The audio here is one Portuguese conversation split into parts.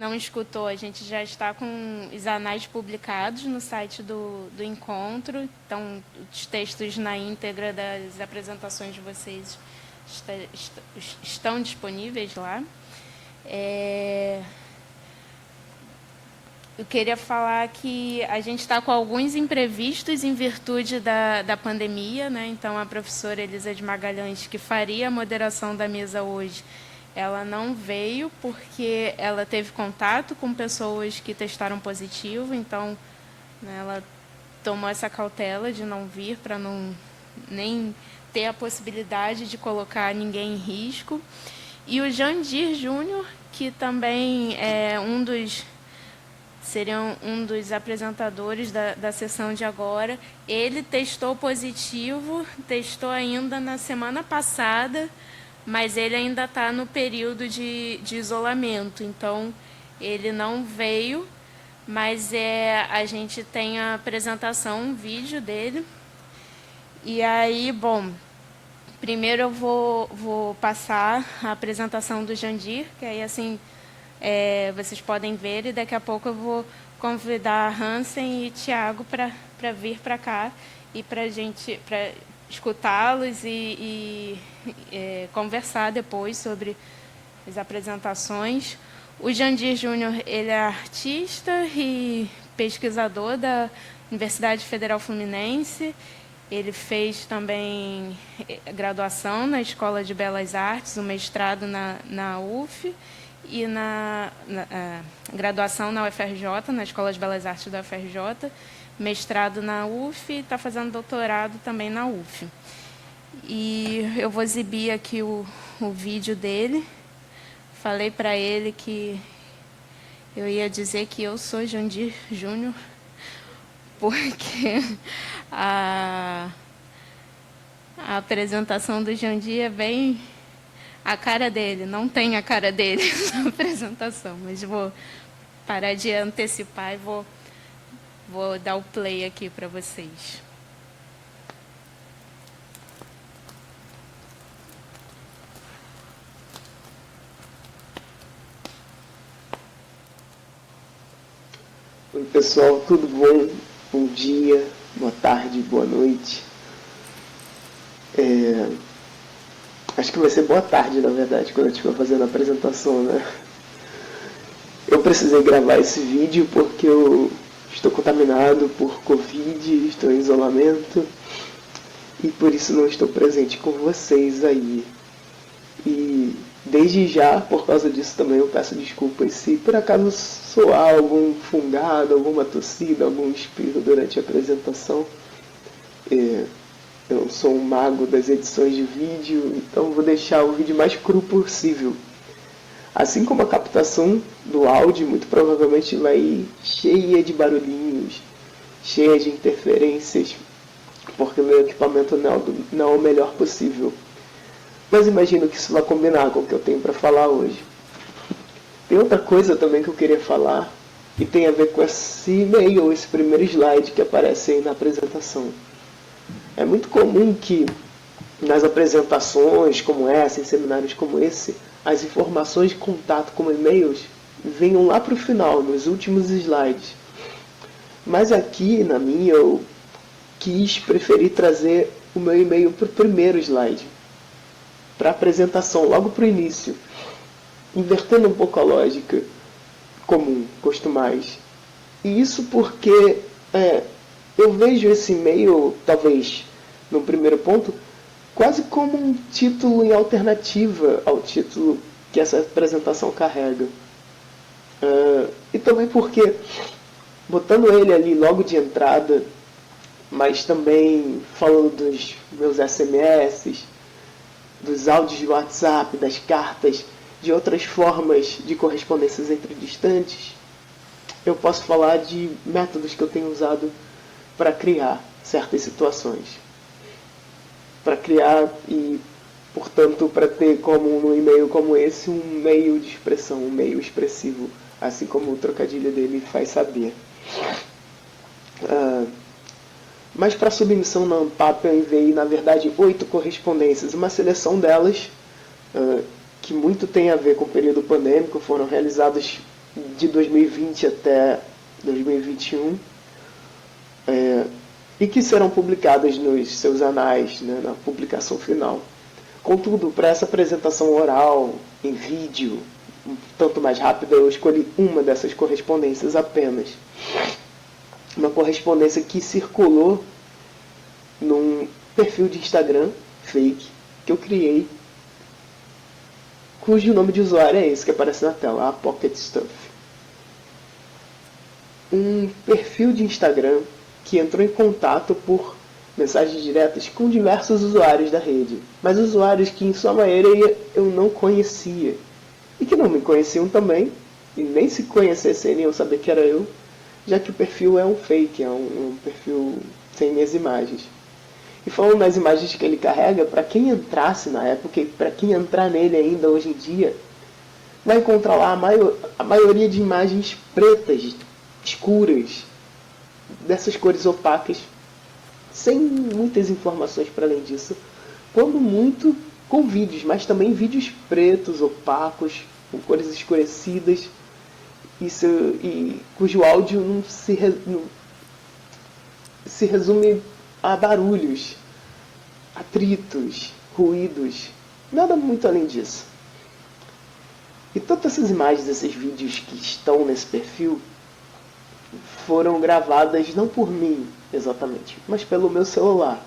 não escutou, a gente já está com os anais publicados no site do encontro. Então, os textos na íntegra das apresentações de vocês estão disponíveis lá. Eu queria falar que a gente está com alguns imprevistos em virtude da pandemia, né? Então, a professora Elisa de Magalhães, que faria a moderação da mesa hoje, ela não veio porque ela teve contato com pessoas que testaram positivo, então, né, ela tomou essa cautela de não vir para não nem ter a possibilidade de colocar ninguém em risco. E o Jandir Júnior, que também seria um dos apresentadores da sessão de agora, ele testou positivo, testou ainda na semana passada, mas ele ainda está no período de isolamento, então ele não veio, mas a gente tem a apresentação, um vídeo dele. E aí, bom, primeiro eu vou passar a apresentação do Jandir, que aí assim vocês podem ver, e daqui a pouco eu vou convidar a Hansen e Tiago para vir para cá e para escutá-los e conversar depois sobre as apresentações. O Jandir Júnior, ele é artista e pesquisador da Universidade Federal Fluminense. Ele fez também graduação na Escola de Belas Artes, o mestrado na UF e na graduação na UFRJ, na Escola de Belas Artes da UFRJ, mestrado na UF e está fazendo doutorado também na UF. E eu vou exibir aqui o vídeo dele. Falei para ele que eu ia dizer que eu sou Jandir Júnior, porque a apresentação do Jandir é bem a cara dele, não tem a cara dele na apresentação, mas vou parar de antecipar e vou dar o play aqui para vocês. Oi pessoal, tudo bom? Bom dia, boa tarde, boa noite. Acho que vai ser boa tarde, na verdade, quando eu estiver fazendo a apresentação, né? Eu precisei gravar esse vídeo porque eu estou contaminado por Covid, estou em isolamento e por isso não estou presente com vocês aí. E desde já, por causa disso também, eu peço desculpas se por acaso soar algum fungado, alguma tossida, algum espirro durante a apresentação. Eu sou um mago das edições de vídeo, então vou deixar o vídeo mais cru possível. Assim como a captação do áudio, muito provavelmente vai ir cheia de barulhinhos, cheia de interferências, porque o meu equipamento não é o melhor possível. Mas imagino que isso vai combinar com o que eu tenho para falar hoje. Tem outra coisa também que eu queria falar, e tem a ver com esse e-mail, esse primeiro slide que aparece aí na apresentação. É muito comum que nas apresentações como essa, em seminários como esse, as informações de contato como e-mails venham lá para o final, nos últimos slides. Mas aqui, na minha, eu preferi trazer o meu e-mail para o primeiro slide, para a apresentação, logo para o início, invertendo um pouco a lógica comum, costumais. E isso porque eu vejo esse e-mail, talvez, no primeiro ponto, quase como um título em alternativa ao título que essa apresentação carrega. E também porque, botando ele ali logo de entrada, mas também falando dos meus SMS, dos áudios de WhatsApp, das cartas, de outras formas de correspondências entre distantes, eu posso falar de métodos que eu tenho usado para criar certas situações. Para criar e, portanto, para ter como um e-mail como esse um meio de expressão, um meio expressivo, assim como o trocadilho dele faz saber. Mas para a submissão na ANPAP eu enviei, na verdade, 8 correspondências. Uma seleção delas, que muito tem a ver com o período pandêmico, foram realizadas de 2020 até 2021, e que serão publicadas nos seus anais, né, na publicação final. Contudo, para essa apresentação oral, em vídeo, um tanto mais rápida, eu escolhi uma dessas correspondências apenas. Uma correspondência que circulou num perfil de Instagram fake que eu criei, cujo nome de usuário é esse que aparece na tela, a Pocket Stuff. Um perfil de Instagram que entrou em contato por mensagens diretas com diversos usuários da rede, mas usuários que em sua maioria eu não conhecia, e que não me conheciam também, e nem se conhecessem nem eu saber que era eu, já que o perfil é um fake, é um perfil sem minhas imagens. E falando nas imagens que ele carrega, para quem entrasse na época e para quem entrar nele ainda hoje em dia, vai encontrar lá a maioria de imagens pretas, escuras, dessas cores opacas, sem muitas informações para além disso, quando muito com vídeos, mas também vídeos pretos, opacos, com cores escurecidas, cujo áudio não se resume a barulhos, atritos, ruídos, nada muito além disso. E todas essas imagens, esses vídeos que estão nesse perfil, foram gravadas não por mim exatamente, mas pelo meu celular,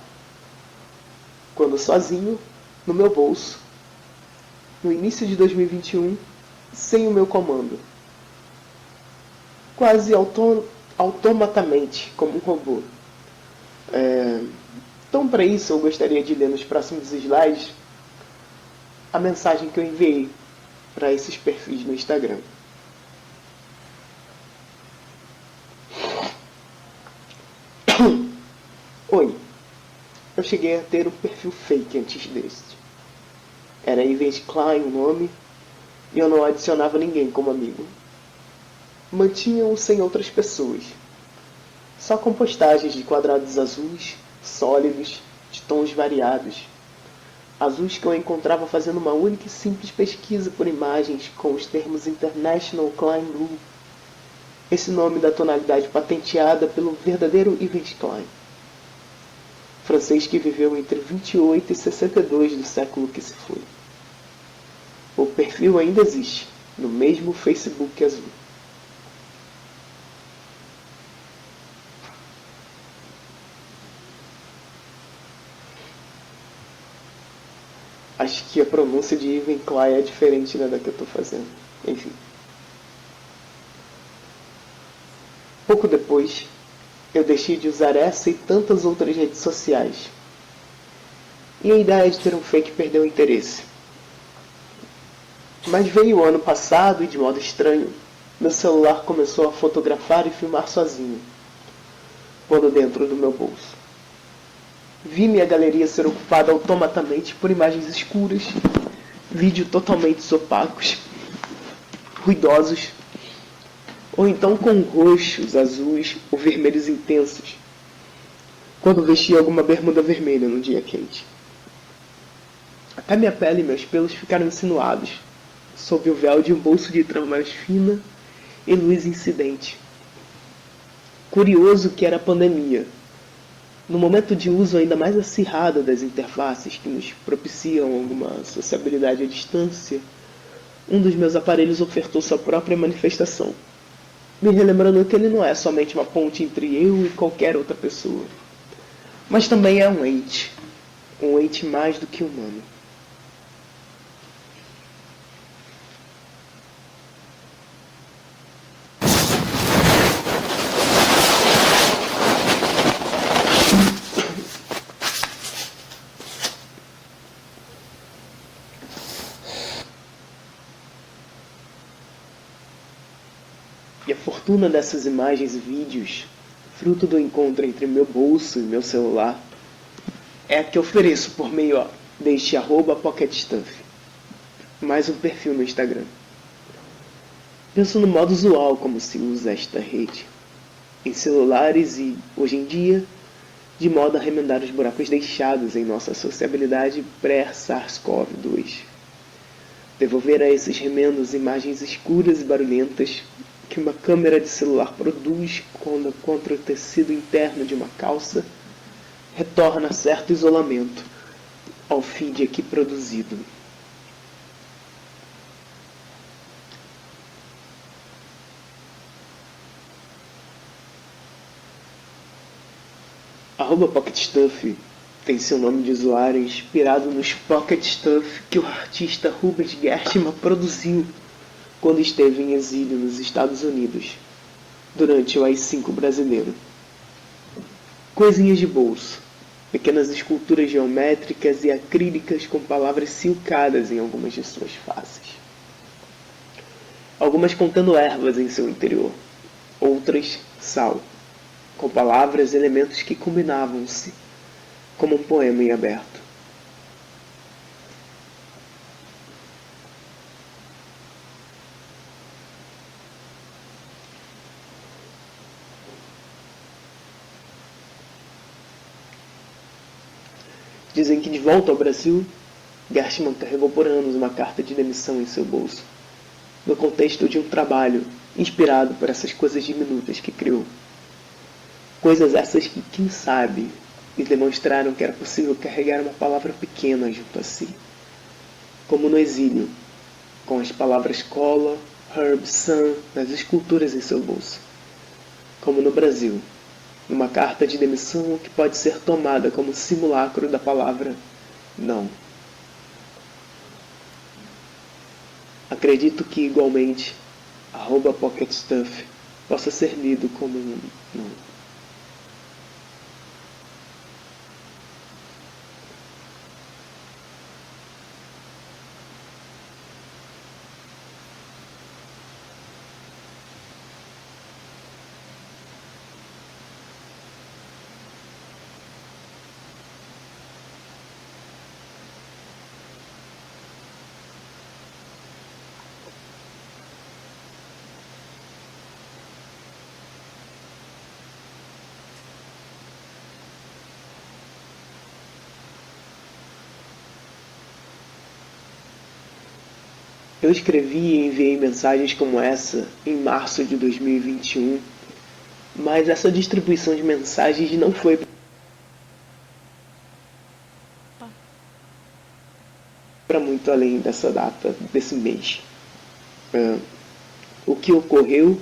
quando sozinho, no meu bolso, no início de 2021, sem o meu comando, quase automaticamente, como um robô. Então, para isso, eu gostaria de ler nos próximos slides a mensagem que eu enviei para esses perfis no Instagram. Oi, eu cheguei a ter um perfil fake antes deste. Era Yves Klein o nome, e eu não adicionava ninguém como amigo. Mantinha-o sem outras pessoas, só com postagens de quadrados azuis, sólidos, de tons variados. Azuis que eu encontrava fazendo uma única e simples pesquisa por imagens com os termos International Klein Blue, esse nome da tonalidade patenteada pelo verdadeiro Yves Klein, francês que viveu entre 28 e 62 do século que se foi. O perfil ainda existe, no mesmo Facebook azul. Acho que a pronúncia de Yves Klein é diferente, né, da que eu estou fazendo. Enfim. Pouco depois, eu deixei de usar essa e tantas outras redes sociais. E a ideia de ter um fake perdeu o interesse. Mas veio o ano passado e, de modo estranho, meu celular começou a fotografar e filmar sozinho, pondo dentro do meu bolso. Vi minha galeria ser ocupada automaticamente por imagens escuras, vídeos totalmente opacos, ruidosos, ou então com roxos, azuis ou vermelhos intensos, quando vesti alguma bermuda vermelha num dia quente. Até minha pele e meus pelos ficaram insinuados, sob o véu de um bolso de trama mais fina e luz incidente. Curioso que era a pandemia, no momento de uso ainda mais acirrado das interfaces que nos propiciam alguma sociabilidade à distância, um dos meus aparelhos ofertou sua própria manifestação, me relembrando que ele não é somente uma ponte entre eu e qualquer outra pessoa, mas também é um ente mais do que humano. E a fortuna dessas imagens e vídeos, fruto do encontro entre meu bolso e meu celular, é a que ofereço por meio deste @PocketStuff, mais um perfil no Instagram. Penso no modo usual como se usa esta rede, em celulares e, hoje em dia, de modo a remendar os buracos deixados em nossa sociabilidade pré-SARS-CoV-2. Devolver a esses remendos imagens escuras e barulhentas que uma câmera de celular produz quando contra o tecido interno de uma calça retorna certo isolamento ao feed aqui produzido. @PocketStuff tem seu nome de usuário inspirado nos Pocket Stuff que o artista Rubens Gershman produziu quando esteve em exílio nos Estados Unidos, durante o AI-5 brasileiro. Coisinhas de bolso, pequenas esculturas geométricas e acrílicas com palavras silcadas em algumas de suas faces. Algumas contendo ervas em seu interior, outras sal, com palavras e elementos que combinavam-se, como um poema em aberto. Dizem que de volta ao Brasil, Gershman carregou por anos uma carta de demissão em seu bolso, no contexto de um trabalho inspirado por essas coisas diminutas que criou. Coisas essas que, quem sabe, lhe demonstraram que era possível carregar uma palavra pequena junto a si, como no exílio, com as palavras cola, herb, sun nas esculturas em seu bolso, como no Brasil, numa carta de demissão que pode ser tomada como simulacro da palavra não. Acredito que, igualmente, @PocketStuff possa ser lido como um não. Eu escrevi e enviei mensagens como essa em março de 2021, mas essa distribuição de mensagens não foi para muito além dessa data, desse mês. O que ocorreu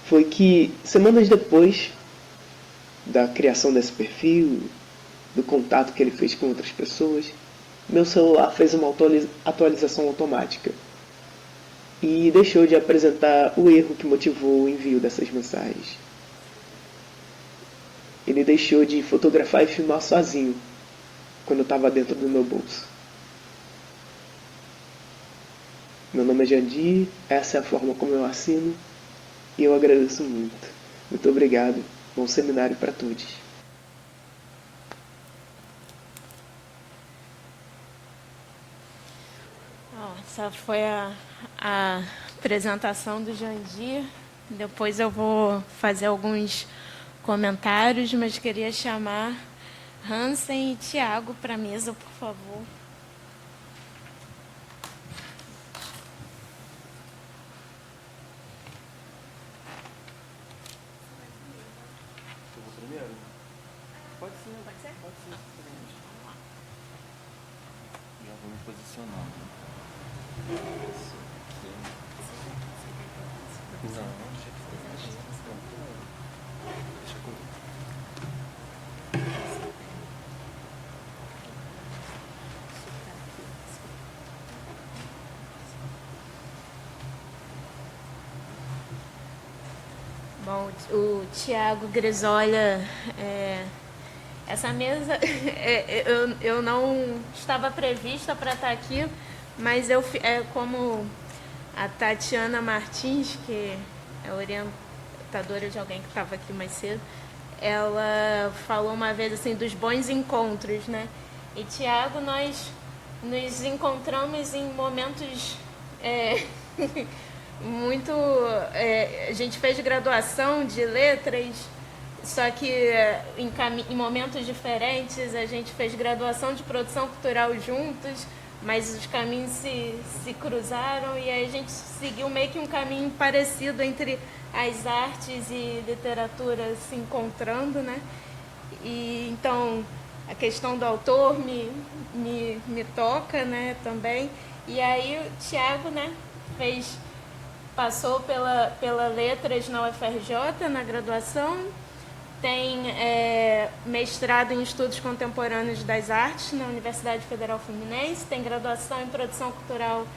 foi que, semanas depois da criação desse perfil, do contato que ele fez com outras pessoas, meu celular fez uma atualização automática e deixou de apresentar o erro que motivou o envio dessas mensagens. Ele deixou de fotografar e filmar sozinho quando eu estava dentro do meu bolso. Meu nome é Jandir, essa é a forma como eu assino e eu agradeço muito. Muito obrigado. Bom seminário para todos. Essa foi a apresentação do Jandir. Depois eu vou fazer alguns comentários, mas queria chamar Hansen e Tiago para a mesa, por favor. Pode ser? Pode ser? Pode ser. Já vou me posicionando. Não, deixa comigo. Bom, o Tiago Grisolha, essa mesa eu não estava prevista para estar aqui, mas como a Tatiana Martins, que é orientadora de alguém que estava aqui mais cedo, ela falou uma vez assim dos bons encontros, né? E Tiago, nós nos encontramos em momentos muito... a gente fez graduação de letras, só que em momentos diferentes. A gente fez graduação de produção cultural juntos, mas os caminhos se cruzaram e aí a gente seguiu meio que um caminho parecido entre as artes e literatura se encontrando, né? E então a questão do autor me toca, né, também. E aí o Thiago, né, passou pela Letras na UFRJ, na graduação, tem mestrado em Estudos Contemporâneos das Artes na Universidade Federal Fluminense, tem graduação em Produção Cultural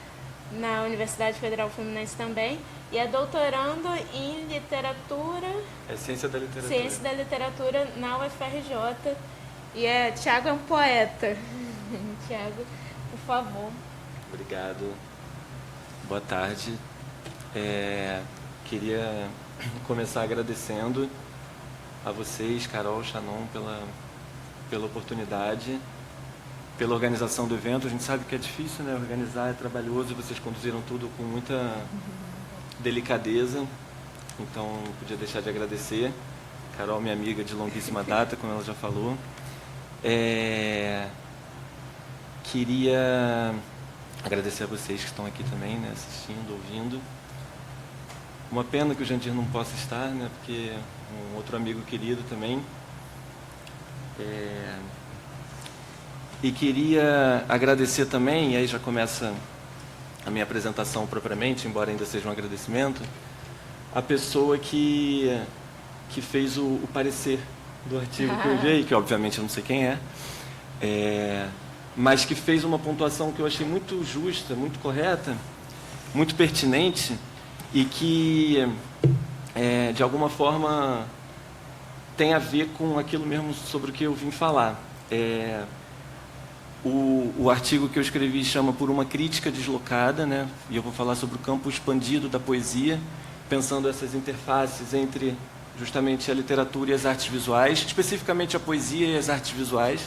na Universidade Federal Fluminense também, e é doutorando em Literatura... Ciência da Literatura. Ciência da Literatura na UFRJ. E Thiago é um poeta. Thiago, por favor. Obrigado. Boa tarde. Queria começar agradecendo a vocês, Carol, Shannon, pela oportunidade, pela organização do evento. A gente sabe que é difícil, né? Organizar é trabalhoso, vocês conduziram tudo com muita delicadeza, então não podia deixar de agradecer. Carol, minha amiga de longuíssima data, como ela já falou. Queria agradecer a vocês que estão aqui também, né, assistindo, ouvindo. Uma pena que o Jandir não possa estar, né, porque um outro amigo querido também. E queria agradecer também, e aí já começa a minha apresentação propriamente, embora ainda seja um agradecimento, a pessoa que fez o parecer do artigo que eu enviei, que obviamente eu não sei quem mas que fez uma pontuação que eu achei muito justa, muito correta, muito pertinente e que, de alguma forma, tem a ver com aquilo mesmo sobre o que eu vim falar. O artigo que eu escrevi chama Por uma Crítica Deslocada, né? E eu vou falar sobre o campo expandido da poesia, pensando essas interfaces entre justamente a literatura e as artes visuais, especificamente a poesia e as artes visuais,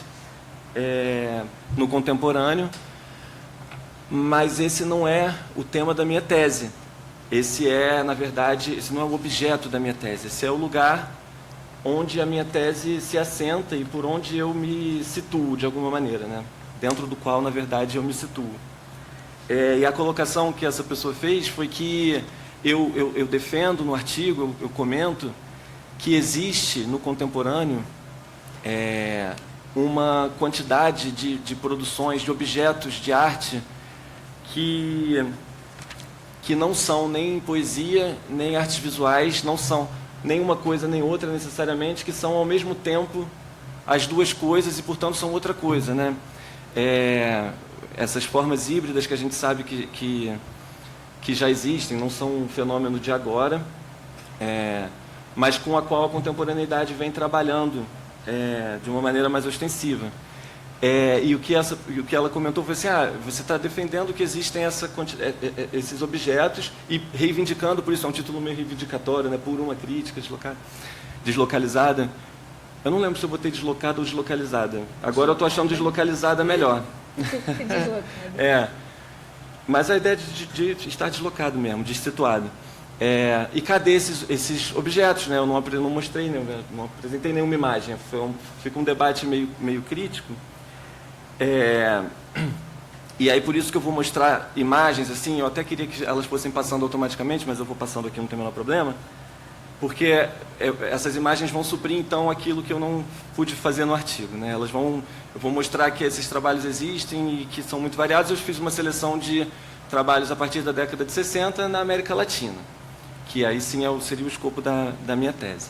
no contemporâneo. Mas esse não é o tema da minha tese. Na verdade, esse não é o objeto da minha tese. Esse é o lugar onde a minha tese se assenta e por onde eu me situo, de alguma maneira, né? Dentro do qual, na verdade, eu me situo. E a colocação que essa pessoa fez foi que eu defendo no artigo, eu comento, que existe no contemporâneo uma quantidade de produções, de objetos de arte que não são nem poesia, nem artes visuais, não são nem uma coisa nem outra necessariamente, que são ao mesmo tempo as duas coisas e, portanto, são outra coisa, né? Essas formas híbridas que a gente sabe que já existem, não são um fenômeno de agora, mas com a qual a contemporaneidade vem trabalhando de uma maneira mais ostensiva. E o que ela comentou foi assim, você está defendendo que existem esses objetos e reivindicando, por isso é um título meio reivindicatório, né, por uma crítica deslocalizada. Eu não lembro se eu botei deslocada ou deslocalizada. Agora eu estou achando deslocalizada melhor. Mas a ideia de estar deslocado mesmo, destituado. E cadê esses objetos? Né? Eu não mostrei, não apresentei nenhuma imagem. Fica um debate meio crítico. E aí por isso que eu vou mostrar imagens, assim, eu até queria que elas fossem passando automaticamente, mas eu vou passando aqui, não tem o menor problema, porque essas imagens vão suprir, então, aquilo que eu não pude fazer no artigo, né? Eu vou mostrar que esses trabalhos existem e que são muito variados. Eu fiz uma seleção de trabalhos a partir da década de 60 na América Latina, que aí sim seria o escopo da minha tese.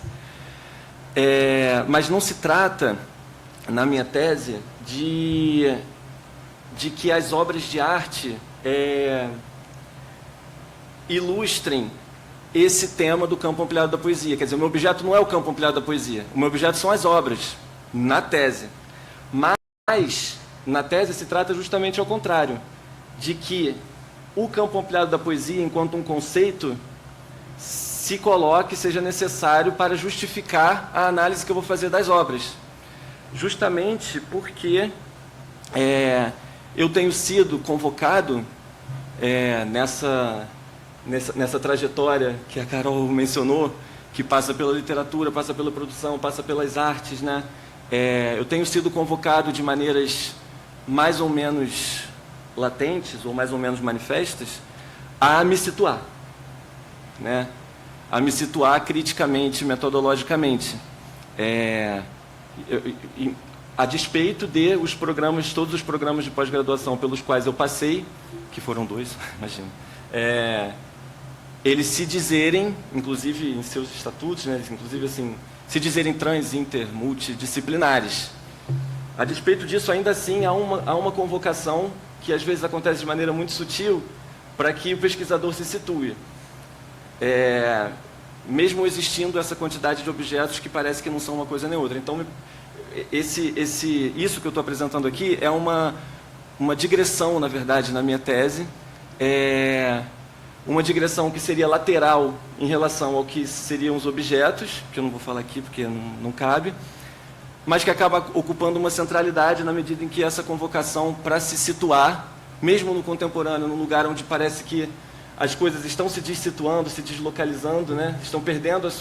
Mas não se trata, na minha tese, de que as obras de arte ilustrem esse tema do campo ampliado da poesia. Quer dizer, o meu objeto não é o campo ampliado da poesia. O meu objeto são as obras, na tese. Mas, na tese, se trata justamente ao contrário, de que o campo ampliado da poesia, enquanto um conceito, se coloque, seja necessário para justificar a análise que eu vou fazer das obras. Justamente porque eu tenho sido convocado nessa trajetória que a Carol mencionou, que passa pela literatura, passa pela produção, passa pelas artes, né? Eu tenho sido convocado de maneiras mais ou menos latentes ou mais ou menos manifestas, a me situar, né? A me situar criticamente, metodologicamente, a despeito de todos os programas de pós-graduação pelos quais eu passei, que foram 2, imagina, eles se dizerem, inclusive em seus estatutos, né, inclusive assim, se dizerem trans, inter, multidisciplinares. A despeito disso, ainda assim, há uma convocação que às vezes acontece de maneira muito sutil para que o pesquisador se situe. Mesmo existindo essa quantidade de objetos que parece que não são uma coisa nem outra. Então, isso que eu estou apresentando aqui é uma digressão, na verdade, na minha tese. Uma digressão que seria lateral em relação ao que seriam os objetos, que eu não vou falar aqui porque não cabe, mas que acaba ocupando uma centralidade na medida em que essa convocação para se situar, mesmo no contemporâneo, num lugar onde parece que as coisas estão se dessituando, se deslocalizando, né? Estão perdendo as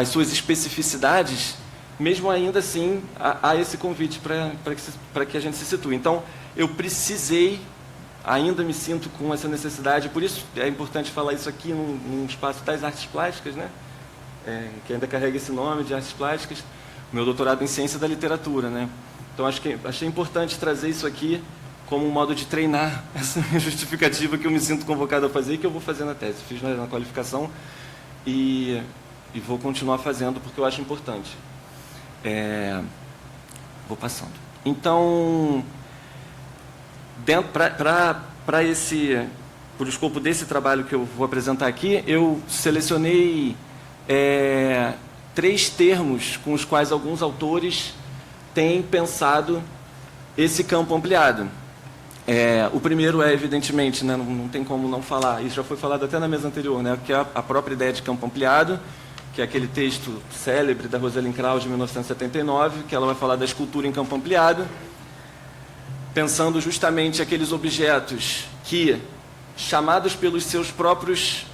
suas especificidades, mesmo ainda assim há esse convite para que a gente se situe. Então, eu precisei, ainda me sinto com essa necessidade, por isso é importante falar isso aqui num espaço das artes plásticas, né? Que ainda carrega esse nome de artes plásticas, meu doutorado em ciência da literatura, né? Então, achei importante trazer isso aqui como um modo de treinar essa minha justificativa que eu me sinto convocado a fazer e que eu vou fazer na tese. Fiz na qualificação e vou continuar fazendo porque eu acho importante. Vou passando. Então, para o escopo desse trabalho que eu vou apresentar aqui, eu selecionei 3 termos com os quais alguns autores têm pensado esse campo ampliado. O primeiro evidentemente, né, não tem como não falar, isso já foi falado até na mesa anterior, né, que é a própria ideia de campo ampliado, que é aquele texto célebre da Rosalind Krauss, de 1979, que ela vai falar da escultura em campo ampliado, pensando justamente aqueles objetos que, chamados pelos seus próprios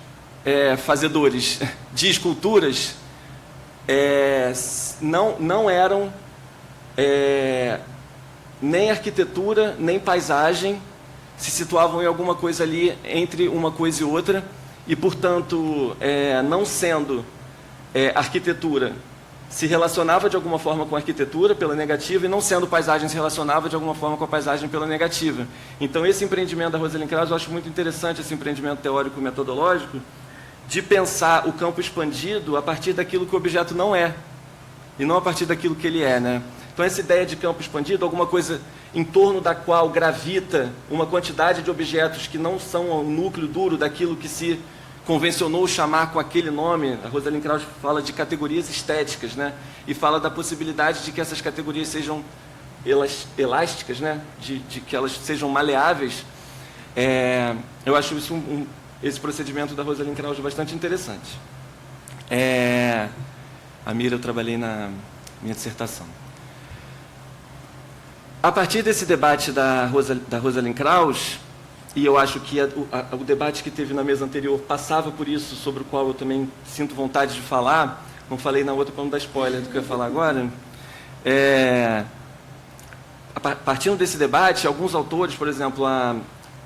fazedores de esculturas, não eram nem arquitetura, nem paisagem, se situavam em alguma coisa ali entre uma coisa e outra, e, portanto, não sendo arquitetura, se relacionava de alguma forma com a arquitetura pela negativa, e não sendo paisagem, se relacionava de alguma forma com a paisagem pela negativa. Então, esse empreendimento da Rosalind Krauss, eu acho muito interessante, esse empreendimento teórico metodológico, de pensar o campo expandido a partir daquilo que o objeto não é, e não a partir daquilo que ele é, né? Então, essa ideia de campo expandido, alguma coisa em torno da qual gravita uma quantidade de objetos que não são o núcleo duro daquilo que se convencionou chamar com aquele nome. A Rosalind Krauss fala de categorias estéticas, né? E fala da possibilidade de que essas categorias sejam elásticas, né? De que elas sejam maleáveis. Eu acho isso esse procedimento da Rosalind Krauss bastante interessante. A Mira, eu trabalhei na minha dissertação. A partir desse debate da Rosalind Krauss, e eu acho que o debate que teve na mesa anterior passava por isso, sobre o qual eu também sinto vontade de falar, não falei na outra para não dar spoiler do que eu ia falar agora, partindo desse debate, alguns autores, por exemplo,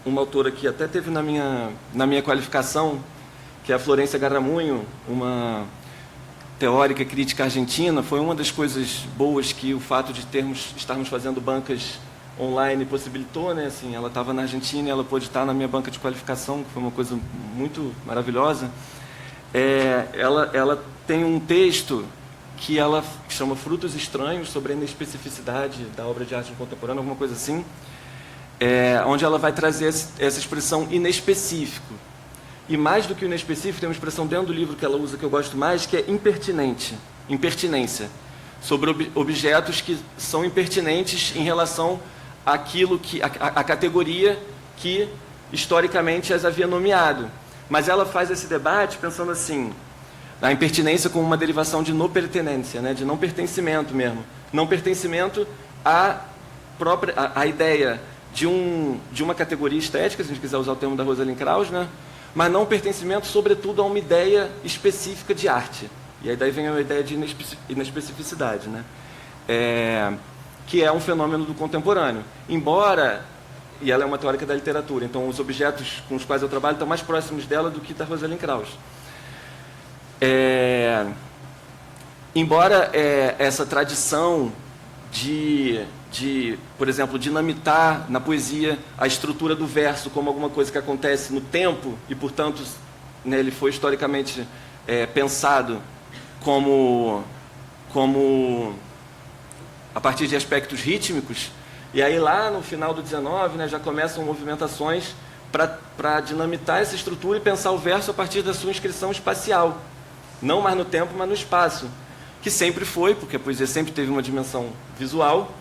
uma autora que até teve na minha qualificação, que é a Florência Garramunho, uma teórica crítica argentina, foi uma das coisas boas que o fato de estarmos fazendo bancas online possibilitou, né? Assim, ela estava na Argentina e ela pôde estar na minha banca de qualificação, que foi uma coisa muito maravilhosa. Ela tem um texto que ela chama Frutos Estranhos, sobre a inespecificidade da obra de arte contemporânea, alguma coisa assim, onde ela vai trazer essa expressão inespecífico. E mais do que o inespecífico, tem uma expressão dentro do livro que ela usa que eu gosto mais, que é impertinência, sobre objetos que são impertinentes em relação àquilo a categoria que historicamente as havia nomeado. Mas ela faz esse debate pensando assim, a impertinência como uma derivação de não pertenência, né, de não pertencimento mesmo. Não pertencimento à ideia de uma categoria estética, se a gente quiser usar o termo da Rosalind Krauss, né, mas não pertencimento, sobretudo, a uma ideia específica de arte. E aí daí vem a ideia de inespecificidade, né? Que é um fenômeno do contemporâneo. Embora e ela é uma teórica da literatura, então os objetos com os quais eu trabalho estão mais próximos dela do que da Rosalind Krauss. Embora essa tradição de, por exemplo, dinamitar na poesia a estrutura do verso como alguma coisa que acontece no tempo, e, portanto, né, ele foi historicamente pensado como a partir de aspectos rítmicos, e aí lá no final do 19, né, já começam movimentações para dinamitar essa estrutura e pensar o verso a partir da sua inscrição espacial, não mais no tempo, mas no espaço, que sempre foi, porque a poesia sempre teve uma dimensão visual,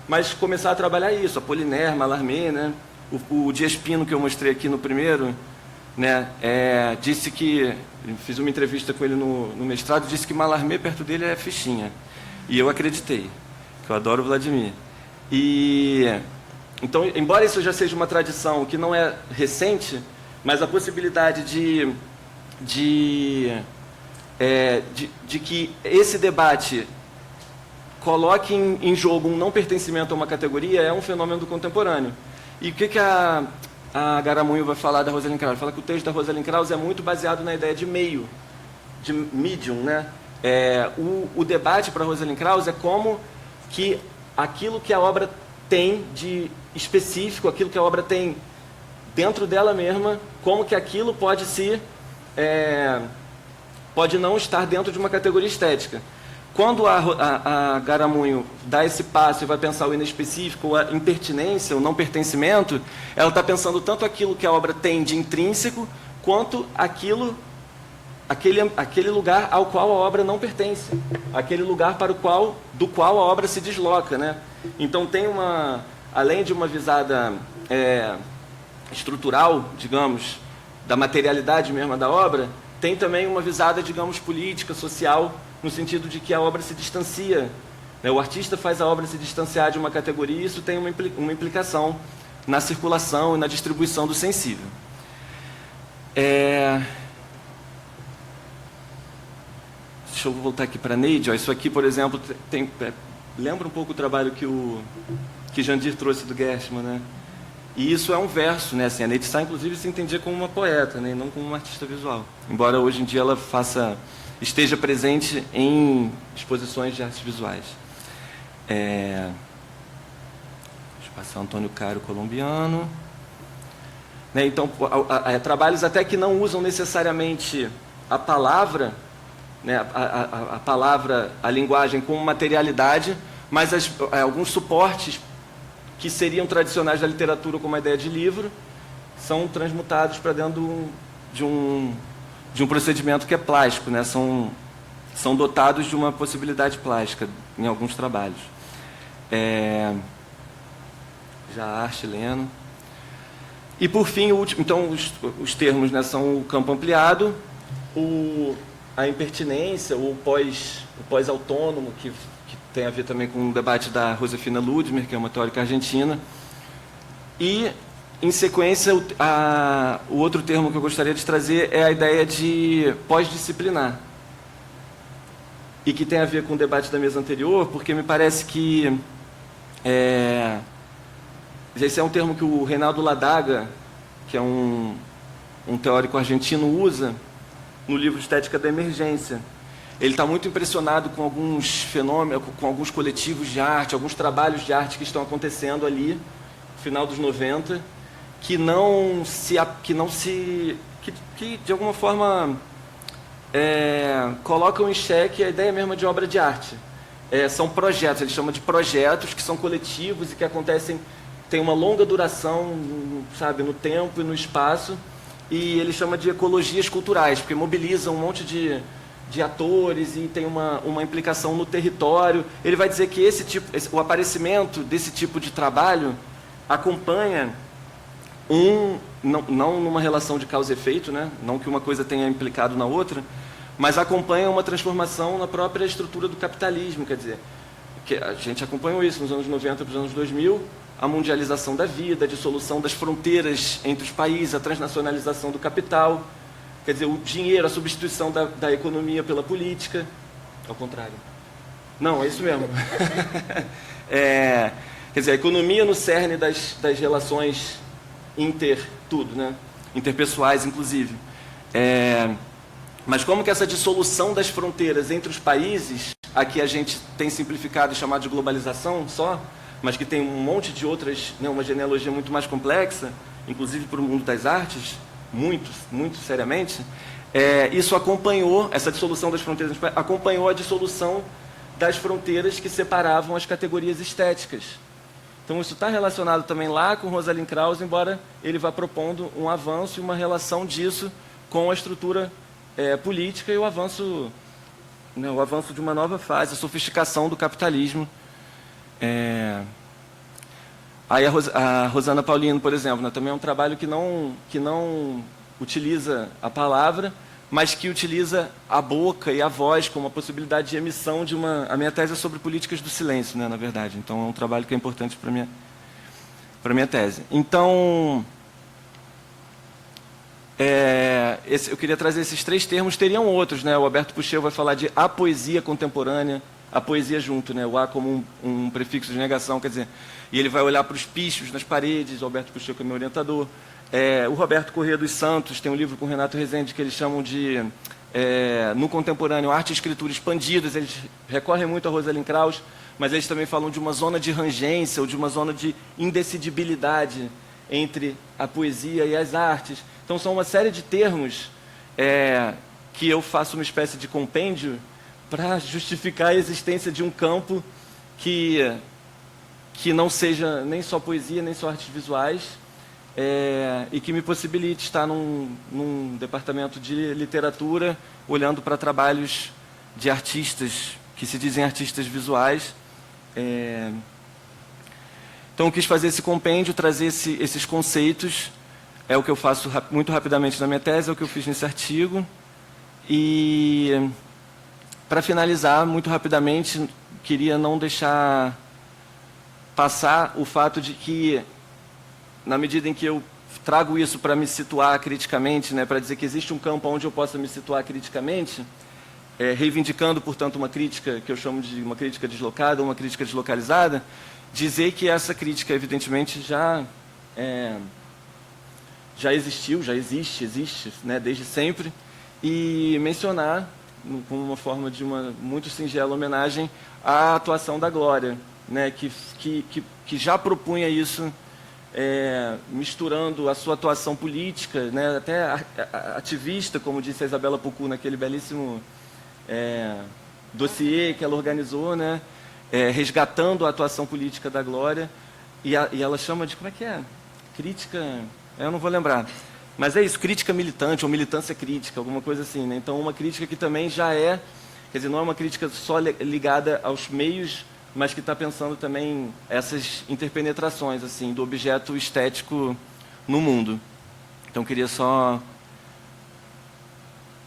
mas começar a trabalhar isso, Apollinaire, Mallarmé, né? O Dias Pino, que eu mostrei aqui no primeiro, né, disse que, fiz uma entrevista com ele no mestrado, disse que Mallarmé perto dele é fichinha, e eu acreditei, que eu adoro o Vladimir. Então, embora isso já seja uma tradição que não é recente, mas a possibilidade de que esse debate coloque em jogo um não pertencimento a uma categoria é um fenômeno do contemporâneo. E o que a Garamunho vai falar da Rosalind Krauss? Fala que o texto da Rosalind Krauss é muito baseado na ideia de meio, de medium, né? O debate para Rosalind Krauss é como que aquilo que a obra tem de específico, aquilo que a obra tem dentro dela mesma, como que aquilo pode pode não estar dentro de uma categoria estética. Quando a Garamunho dá esse passo e vai pensar o inespecífico, a impertinência, o não pertencimento, ela está pensando tanto aquilo que a obra tem de intrínseco, quanto aquele lugar ao qual a obra não pertence, aquele lugar do qual a obra se desloca, né? Então tem além de uma visada estrutural, digamos, da materialidade mesma da obra, tem também uma visada, digamos, política, social, no sentido de que a obra se distancia, né? O artista faz a obra se distanciar de uma categoria, e isso tem uma implicação na circulação e na distribuição do sensível. Deixa eu voltar aqui para a Neide. Isso aqui, por exemplo, lembra um pouco o trabalho que Jandir trouxe do Gershman, né? E isso é um verso, né? Assim, a Neide Sá, inclusive, se entendia como uma poeta, né? E não como uma artista visual. Embora hoje em dia ela esteja presente em exposições de artes visuais. Deixa eu passar Antônio Caro, colombiano. Né? Então, trabalhos até que não usam necessariamente a palavra, né? a palavra, a linguagem como materialidade, mas alguns suportes que seriam tradicionais da literatura como a ideia de livro, são transmutados para dentro de um procedimento que é plástico, né? São dotados de uma possibilidade plástica em alguns trabalhos. Já arte chileno. E por fim, o último, então os termos, né, são o campo ampliado, a impertinência, o pós-autônomo, que tem a ver também com o debate da Josefina Ludmer, que é uma teórica argentina. E, em sequência, o outro termo que eu gostaria de trazer é a ideia de pós-disciplinar. E que tem a ver com o debate da mesa anterior, porque me parece que esse é um termo que o Reinaldo Ladaga, que é um teórico argentino, usa no livro Estética da Emergência. Ele está muito impressionado com alguns fenômenos, com alguns coletivos de arte, alguns trabalhos de arte que estão acontecendo ali, no final dos 90, que de alguma forma colocam em xeque a ideia mesma de obra de arte. São projetos, ele chama de projetos, que são coletivos e que acontecem, tem uma longa duração, sabe, no tempo e no espaço, e ele chama de ecologias culturais, porque mobilizam um monte de atores e tem uma implicação no território. Ele vai dizer que o aparecimento desse tipo de trabalho acompanha não numa relação de causa e efeito, né? Não que uma coisa tenha implicado na outra, mas acompanha uma transformação na própria estrutura do capitalismo. Quer dizer, que a gente acompanhou isso nos anos 90 para os anos 2000, a mundialização da vida, a dissolução das fronteiras entre os países, a transnacionalização do capital. Quer dizer, o dinheiro, a substituição da economia pela política. Ao contrário. Não, é isso mesmo. Quer Quer dizer, a economia no cerne das relações tudo, né? Interpessoais, inclusive. Mas como que essa dissolução das fronteiras entre os países, aqui a gente tem simplificado e chamado de globalização só, mas que tem um monte de outras, né, uma genealogia muito mais complexa, inclusive para o mundo das artes, muito seriamente, isso acompanhou, essa dissolução das fronteiras, acompanhou a dissolução das fronteiras que separavam as categorias estéticas. Então, isso está relacionado também lá com Rosalind Krauss, embora ele vá propondo um avanço e uma relação disso com a estrutura política e o avanço de uma nova fase, a sofisticação do capitalismo. Aí a Rosana Paulino, por exemplo, né, também é um trabalho que não utiliza a palavra, mas que utiliza a boca e a voz como a possibilidade de emissão de uma... A minha tese é sobre políticas do silêncio, né, na verdade. Então, é um trabalho que é importante para a minha tese. Então, eu queria trazer esses 3 termos. Teriam outros, né? O Alberto Puchel vai falar de a poesia contemporânea, a poesia junto, né? O a como um prefixo de negação, quer dizer... E ele vai olhar para os pichos nas paredes, o Alberto Puchel, que é meu orientador. O Roberto Corrêa dos Santos tem um livro com o Renato Rezende que eles chamam de, no contemporâneo, arte e escritura expandidas. Eles recorrem muito a Rosalind Krauss, mas eles também falam de uma zona de rangência ou de uma zona de indecidibilidade entre a poesia e as artes. Então, são uma série de termos que eu faço uma espécie de compêndio para justificar a existência de um campo que não seja nem só poesia, nem só artes visuais, e que me possibilite estar num departamento de literatura, olhando para trabalhos de artistas, que se dizem artistas visuais. Então, eu quis fazer esse compêndio, trazer esses conceitos. É o que eu faço muito rapidamente na minha tese, é o que eu fiz nesse artigo. E, para finalizar, muito rapidamente, queria não deixar passar o fato de que, na medida em que eu trago isso para me situar criticamente, né, para dizer que existe um campo onde eu possa me situar criticamente, reivindicando, portanto, uma crítica que eu chamo de uma crítica deslocada, uma crítica deslocalizada, dizer que essa crítica, evidentemente, já existiu, já existe, né, desde sempre, e mencionar, como uma forma de uma muito singela homenagem, à atuação da Glória, né, que já propunha isso, misturando a sua atuação política, né, até ativista, como disse a Isabela Pucu naquele belíssimo dossiê que ela organizou, né, resgatando a atuação política da Glória, e ela chama de, como é que é? Crítica, eu não vou lembrar, mas é isso, crítica militante, ou militância crítica, alguma coisa assim, né? Então, uma crítica que também já quer dizer, não é uma crítica só ligada aos meios, mas que está pensando também essas interpenetrações assim, do objeto estético no mundo. Então, queria só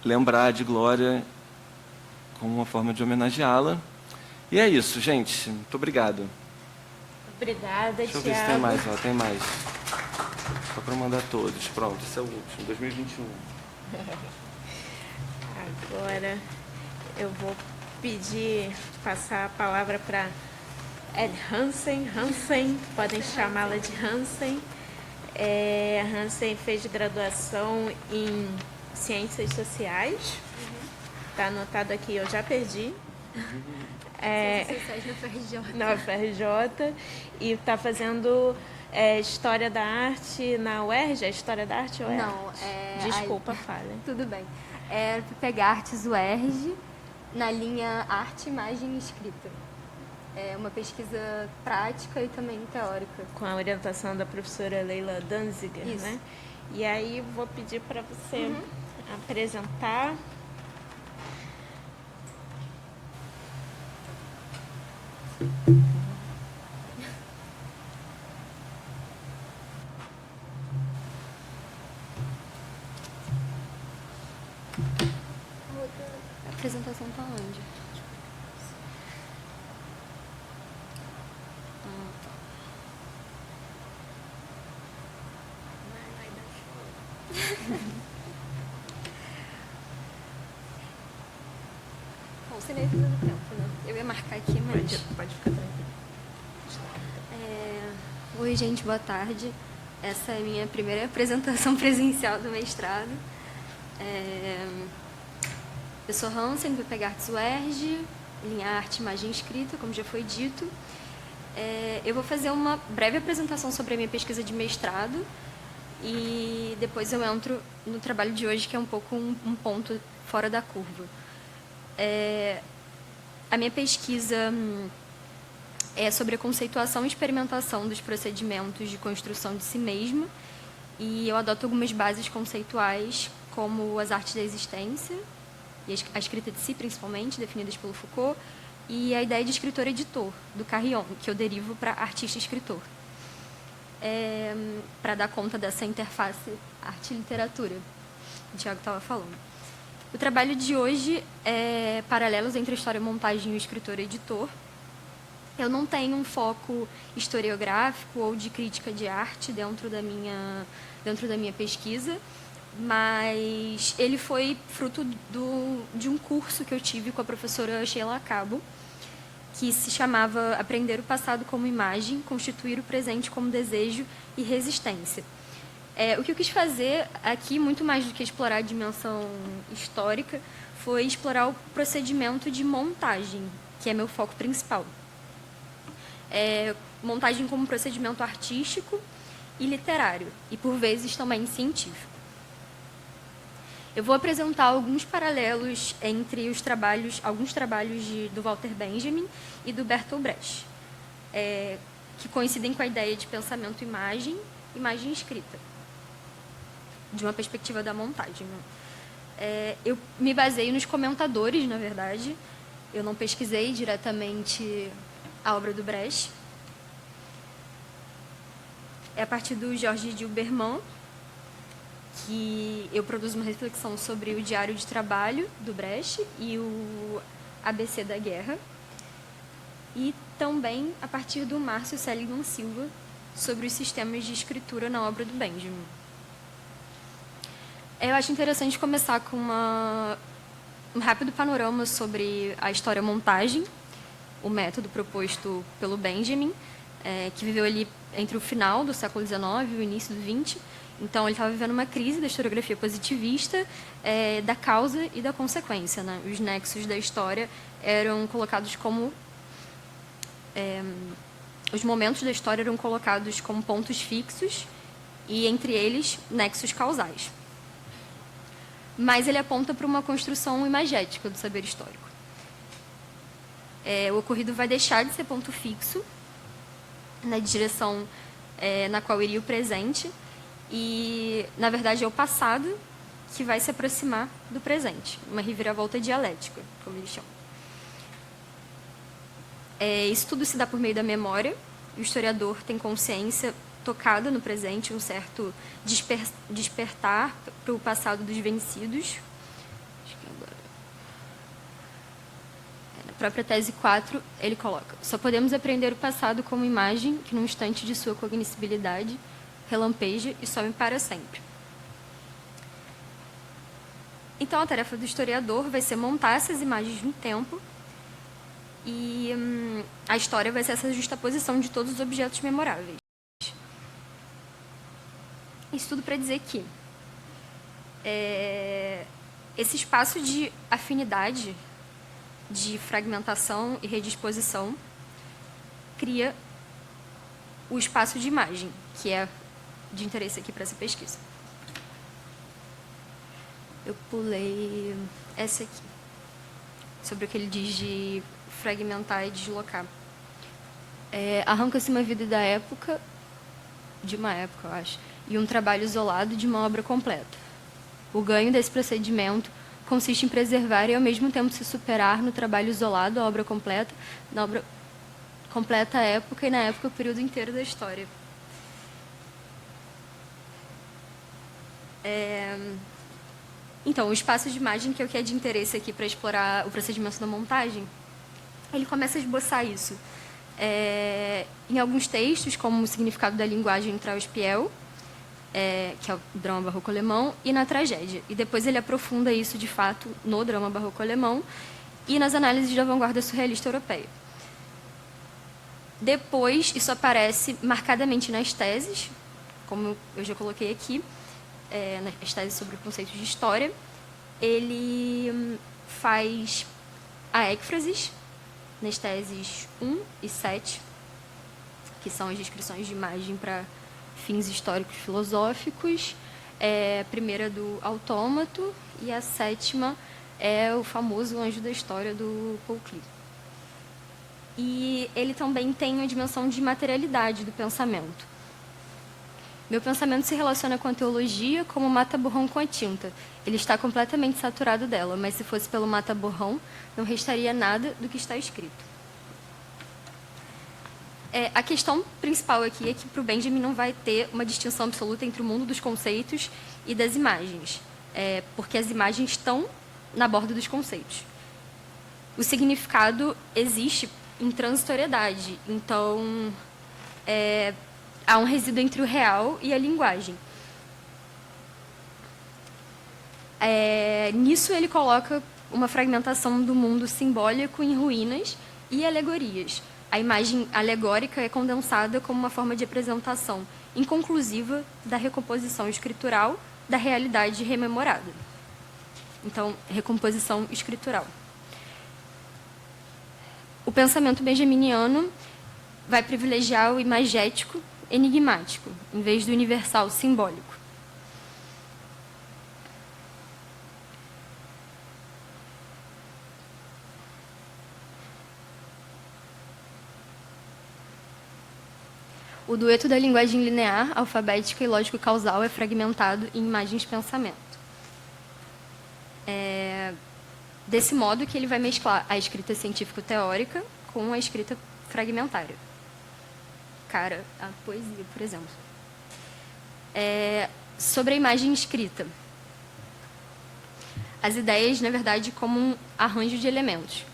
lembrar de Glória como uma forma de homenageá-la. E é isso, gente. Muito obrigado. Obrigada, Deixa eu ver se tem mais. Tem mais. Só para mandar todos. Pronto, esse é o último, 2021. Agora eu vou passar a palavra para Elle Hansen. Hansen, podem chamá-la de Hansen. Hansen fez graduação em Ciências Sociais. Está anotado aqui, eu já perdi. Ciências Sociais na FRJ. Na FRJ. E está fazendo História da Arte na UERJ. História da Arte ou Não, Desculpa, falha. Tudo bem. É pegar Artes UERJ na linha Arte, Imagem e Escrita. É uma pesquisa prática e também teórica. Com a orientação da professora Leila Danziger, Isso. né? E aí vou pedir para você apresentar. A apresentação tá onde? Bom, você nem precisa do tempo, né? Eu ia marcar aqui, mas... Pode ficar tranquilo. Oi, gente, boa tarde. Essa é a minha primeira apresentação presencial do mestrado. Eu sou Hansen, do PPG Artes UERJ, linha Arte, Imagem e Escrita, como já foi dito. Eu vou fazer uma breve apresentação sobre a minha pesquisa de mestrado e depois eu entro no trabalho de hoje, que é um pouco um ponto fora da curva. A minha pesquisa é sobre a conceituação e experimentação dos procedimentos de construção de si mesma, e eu adoto algumas bases conceituais, como as artes da existência, e a escrita de si, principalmente, definidas pelo Foucault, e a ideia de escritor-editor, do Carrion, que eu derivo para artista-escritor, para dar conta dessa interface arte-literatura que o Thiago estava falando. O trabalho de hoje é paralelos entre a história, montagem e o escritor-editor. Eu não tenho um foco historiográfico ou de crítica de arte dentro da minha pesquisa, mas ele foi fruto de um curso que eu tive com a professora Sheila Cabo, que se chamava Aprender o Passado como Imagem, Constituir o Presente como Desejo e Resistência. O que eu quis fazer aqui, muito mais do que explorar a dimensão histórica, foi explorar o procedimento de montagem, que é meu foco principal. Montagem como procedimento artístico e literário, e por vezes também científico. Eu vou apresentar alguns paralelos entre alguns trabalhos do Walter Benjamin e do Bertolt Brecht, que coincidem com a ideia de pensamento-imagem, imagem escrita, de uma perspectiva da montagem. Eu me baseio nos comentadores, na verdade. Eu não pesquisei diretamente a obra do Brecht. É a partir do Georges Gilberman que eu produzo uma reflexão sobre o Diário de Trabalho do Brecht e o ABC da Guerra. E também a partir do Márcio Seligman Silva sobre os sistemas de escritura na obra do Benjamin. Eu acho interessante começar com um rápido panorama sobre a história-montagem, o método proposto pelo Benjamin, que viveu ali entre o final do século XIX e o início do XX. Então, ele estava vivendo uma crise da historiografia positivista, da causa e da consequência, né? Os nexos da história eram colocados como... os momentos da história eram colocados como pontos fixos e, entre eles, nexos causais. Mas ele aponta para uma construção imagética do saber histórico. O ocorrido vai deixar de ser ponto fixo na direção na qual iria o presente e, na verdade, é o passado que vai se aproximar do presente, uma reviravolta dialética, como eles chamam. Isso tudo se dá por meio da memória. O historiador tem consciência tocada no presente, um certo despertar para o passado dos vencidos. Acho que agora... Na própria tese 4, ele coloca: só podemos aprender o passado como imagem que, num instante de sua cognoscibilidade, relampeja e some para sempre. Então, a tarefa do historiador vai ser montar essas imagens no tempo e a história vai ser essa justaposição de todos os objetos memoráveis. Isso tudo para dizer que esse espaço de afinidade, de fragmentação e redisposição cria o espaço de imagem, que é de interesse aqui para essa pesquisa. Eu pulei essa aqui, sobre o que ele diz de fragmentar e deslocar. Arranca-se uma vida da época, de uma época, eu acho, e um trabalho isolado de uma obra completa. O ganho desse procedimento consiste em preservar e, ao mesmo tempo, se superar no trabalho isolado a obra completa, na obra completa a época e, na época, o período inteiro da história. Então, o espaço de imagem, que é o que é de interesse aqui para explorar o procedimento da montagem, ele começa a esboçar isso. Em alguns textos, como O Significado da Linguagem, Trauspiel, que é o drama barroco alemão, e na tragédia. E depois ele aprofunda isso, de fato, no drama barroco alemão e nas análises da vanguarda surrealista europeia. Depois, isso aparece marcadamente nas teses, como eu já coloquei aqui, nas teses sobre conceitos de história. Ele faz a écfrasis nas teses 1 e 7, que são as descrições de imagem para fins históricos filosóficos. A primeira do autômato e a 7ª é o famoso Anjo da História do Paul Klee. E ele também tem a dimensão de materialidade do pensamento. Meu pensamento se relaciona com a teologia como mata-borrão com a tinta. Ele está completamente saturado dela, mas se fosse pelo mata-borrão, não restaria nada do que está escrito. A questão principal aqui é que para o Benjamin não vai ter uma distinção absoluta entre o mundo dos conceitos e das imagens, porque as imagens estão na borda dos conceitos. O significado existe em transitoriedade, então há um resíduo entre o real e a linguagem. Nisso ele coloca uma fragmentação do mundo simbólico em ruínas e alegorias. A imagem alegórica é condensada como uma forma de apresentação inconclusiva da recomposição escritural da realidade rememorada. Então, recomposição escritural. O pensamento benjaminiano vai privilegiar o imagético enigmático, em vez do universal simbólico. O dueto da linguagem linear, alfabética e lógico-causal é fragmentado em imagens-pensamento. Desse modo que ele vai mesclar a escrita científico-teórica com a escrita fragmentária. A poesia, por exemplo. Sobre a imagem escrita. As ideias, na verdade, como um arranjo de elementos.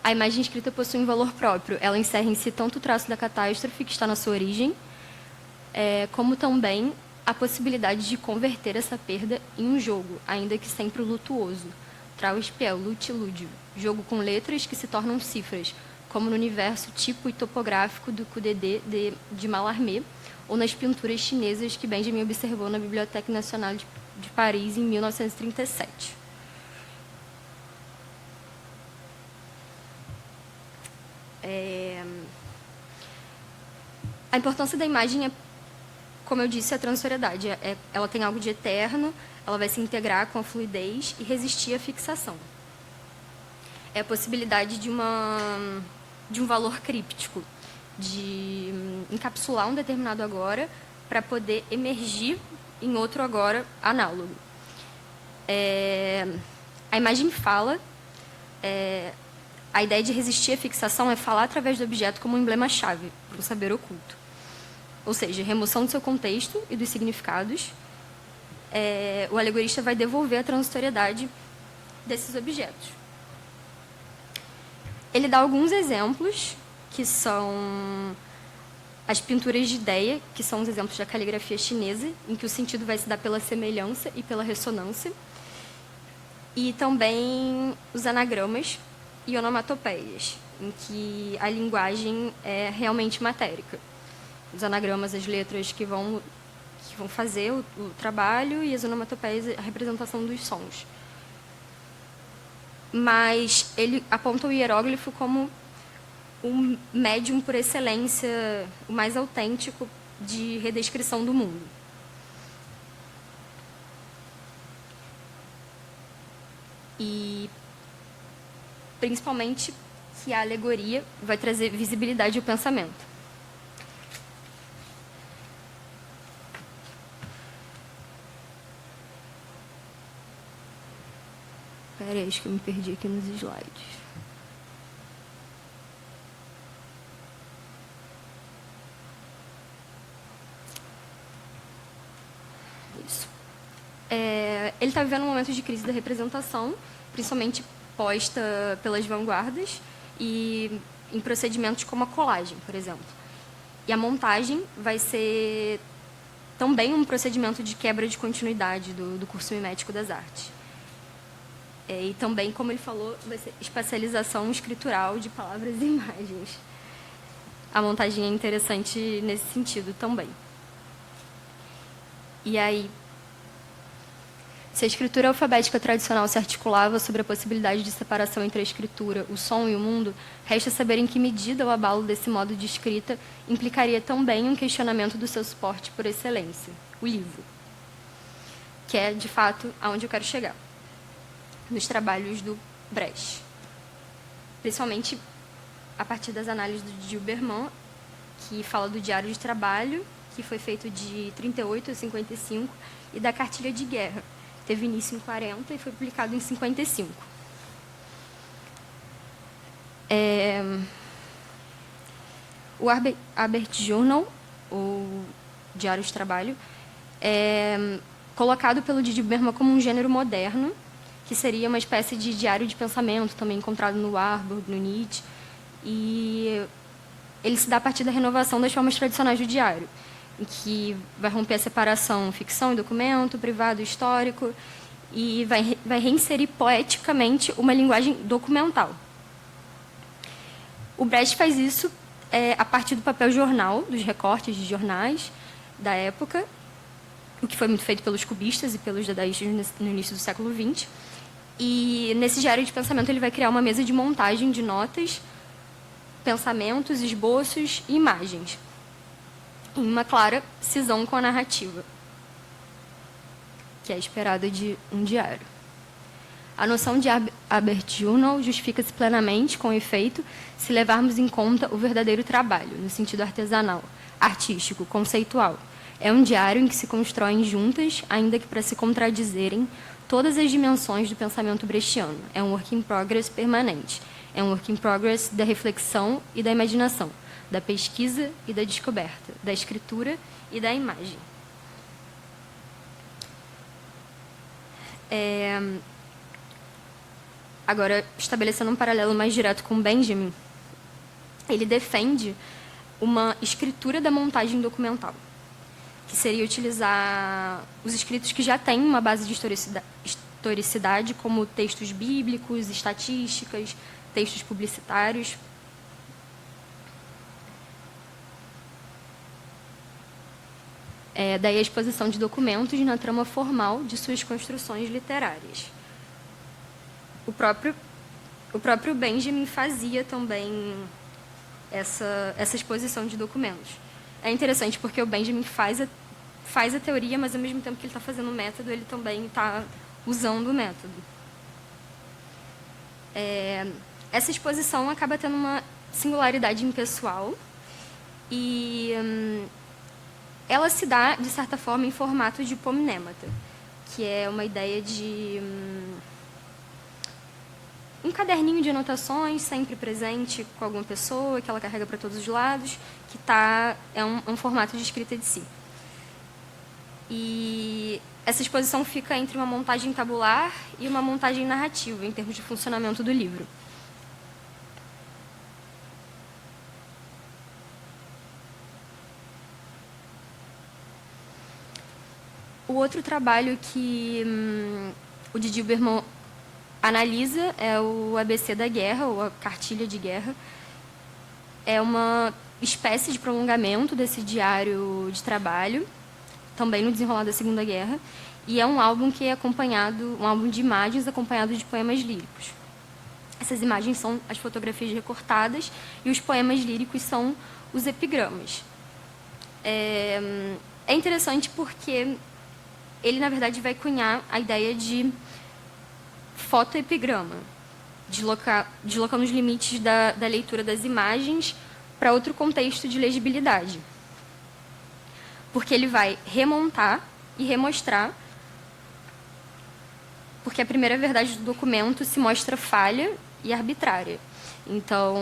A imagem escrita possui um valor próprio. Ela encerra em si tanto o traço da catástrofe, que está na sua origem, como também a possibilidade de converter essa perda em um jogo, ainda que sempre lutuoso. Trauspiel, lutilúdio. Jogo com letras que se tornam cifras, como no universo tipo e topográfico do QDD de Mallarmé, ou nas pinturas chinesas que Benjamin observou na Biblioteca Nacional de Paris em 1937. A importância da imagem é, como eu disse, a transitoriedade. Ela tem algo de eterno, ela vai se integrar com a fluidez e resistir à fixação. É a possibilidade de um valor críptico, de encapsular um determinado agora para poder emergir em outro agora análogo. A imagem fala, a ideia de resistir à fixação é falar através do objeto como um emblema-chave para um saber oculto. Ou seja, remoção do seu contexto e dos significados. O alegorista vai devolver a transitoriedade desses objetos. Ele dá alguns exemplos, que são as pinturas de ideia, que são os exemplos da caligrafia chinesa, em que o sentido vai se dar pela semelhança e pela ressonância. E também os anagramas e onomatopeias, em que a linguagem é realmente matérica. Os anagramas, as letras que vão fazer o trabalho, e as onomatopeias, a representação dos sons. Mas ele aponta o hieróglifo como um médium por excelência, o mais autêntico de redescrição do mundo. E, principalmente, que a alegoria vai trazer visibilidade ao pensamento. Espera aí, acho que eu me perdi aqui nos slides. Isso. Ele está vivendo um momento de crise da representação, principalmente posta pelas vanguardas e em procedimentos como a colagem, por exemplo. E a montagem vai ser também um procedimento de quebra de continuidade do curso mimético das artes. E também, como ele falou, vai ser espacialização escritural de palavras e imagens. a montagem é interessante nesse sentido também. E aí, se a escritura alfabética tradicional se articulava sobre a possibilidade de separação entre a escritura, o som e o mundo, resta saber em que medida o abalo desse modo de escrita implicaria também um questionamento do seu suporte por excelência, o livro, que é, de fato, aonde eu quero chegar, nos trabalhos do Brecht. Principalmente a partir das análises do Dilberman, que fala do diário de trabalho, que foi feito de 38 a 55, e da cartilha de guerra. Teve início em 40 e foi publicado em 55. O Arbeit Journal, o Diário de Trabalho, é colocado pelo Dilberman como um gênero moderno, que seria uma espécie de diário de pensamento, também encontrado no Warburg, no Nietzsche, e ele se dá a partir da renovação das formas tradicionais do diário, em que vai romper a separação ficção e documento, privado e histórico, e vai reinserir poeticamente uma linguagem documental. O Brecht faz isso a partir do papel jornal, dos recortes de jornais da época, o que foi muito feito pelos cubistas e pelos dadaístas no início do século XX. E, nesse diário de pensamento, ele vai criar uma mesa de montagem de notas, pensamentos, esboços e imagens, em uma clara cisão com a narrativa, que é esperada de um diário. A noção de Arbeit Journal justifica-se plenamente, com efeito, se levarmos em conta o verdadeiro trabalho, no sentido artesanal, artístico, conceitual. É um diário em que se constroem juntas, ainda que para se contradizerem, todas as dimensões do pensamento brechtiano. É um work in progress permanente. É um work in progress da reflexão e da imaginação, da pesquisa e da descoberta, da escritura e da imagem. Agora, estabelecendo um paralelo mais direto com Benjamin, ele defende uma escritura da montagem documental, que seria utilizar os escritos que já têm uma base de historicidade, como textos bíblicos, estatísticas, textos publicitários. Daí a exposição de documentos na trama formal de suas construções literárias. O próprio Benjamin fazia também essa exposição de documentos. É interessante porque o Benjamin faz a teoria, mas ao mesmo tempo que ele está fazendo o método, ele também está usando o método. Essa exposição acaba tendo uma singularidade impessoal e ela se dá, de certa forma, em formato de poemnêmata, que é uma ideia de um caderninho de anotações sempre presente com alguma pessoa, que ela carrega para todos os lados, que é um formato de escrita de si. E essa exposição fica entre uma montagem tabular e uma montagem narrativa, em termos de funcionamento do livro. O outro trabalho que o Dilberman analisa é o ABC da Guerra, ou a Cartilha de Guerra. É uma espécie de prolongamento desse diário de trabalho, também no desenrolar da Segunda Guerra, e é um álbum que é acompanhado, um álbum de imagens acompanhado de poemas líricos. Essas imagens são as fotografias recortadas e os poemas líricos são os epigramas. É interessante porque ele, na verdade, vai cunhar a ideia de fotoepigrama, deslocando os limites da leitura das imagens para outro contexto de legibilidade. Porque ele vai remontar e remostrar, porque a primeira verdade do documento se mostra falha e arbitrária. Então,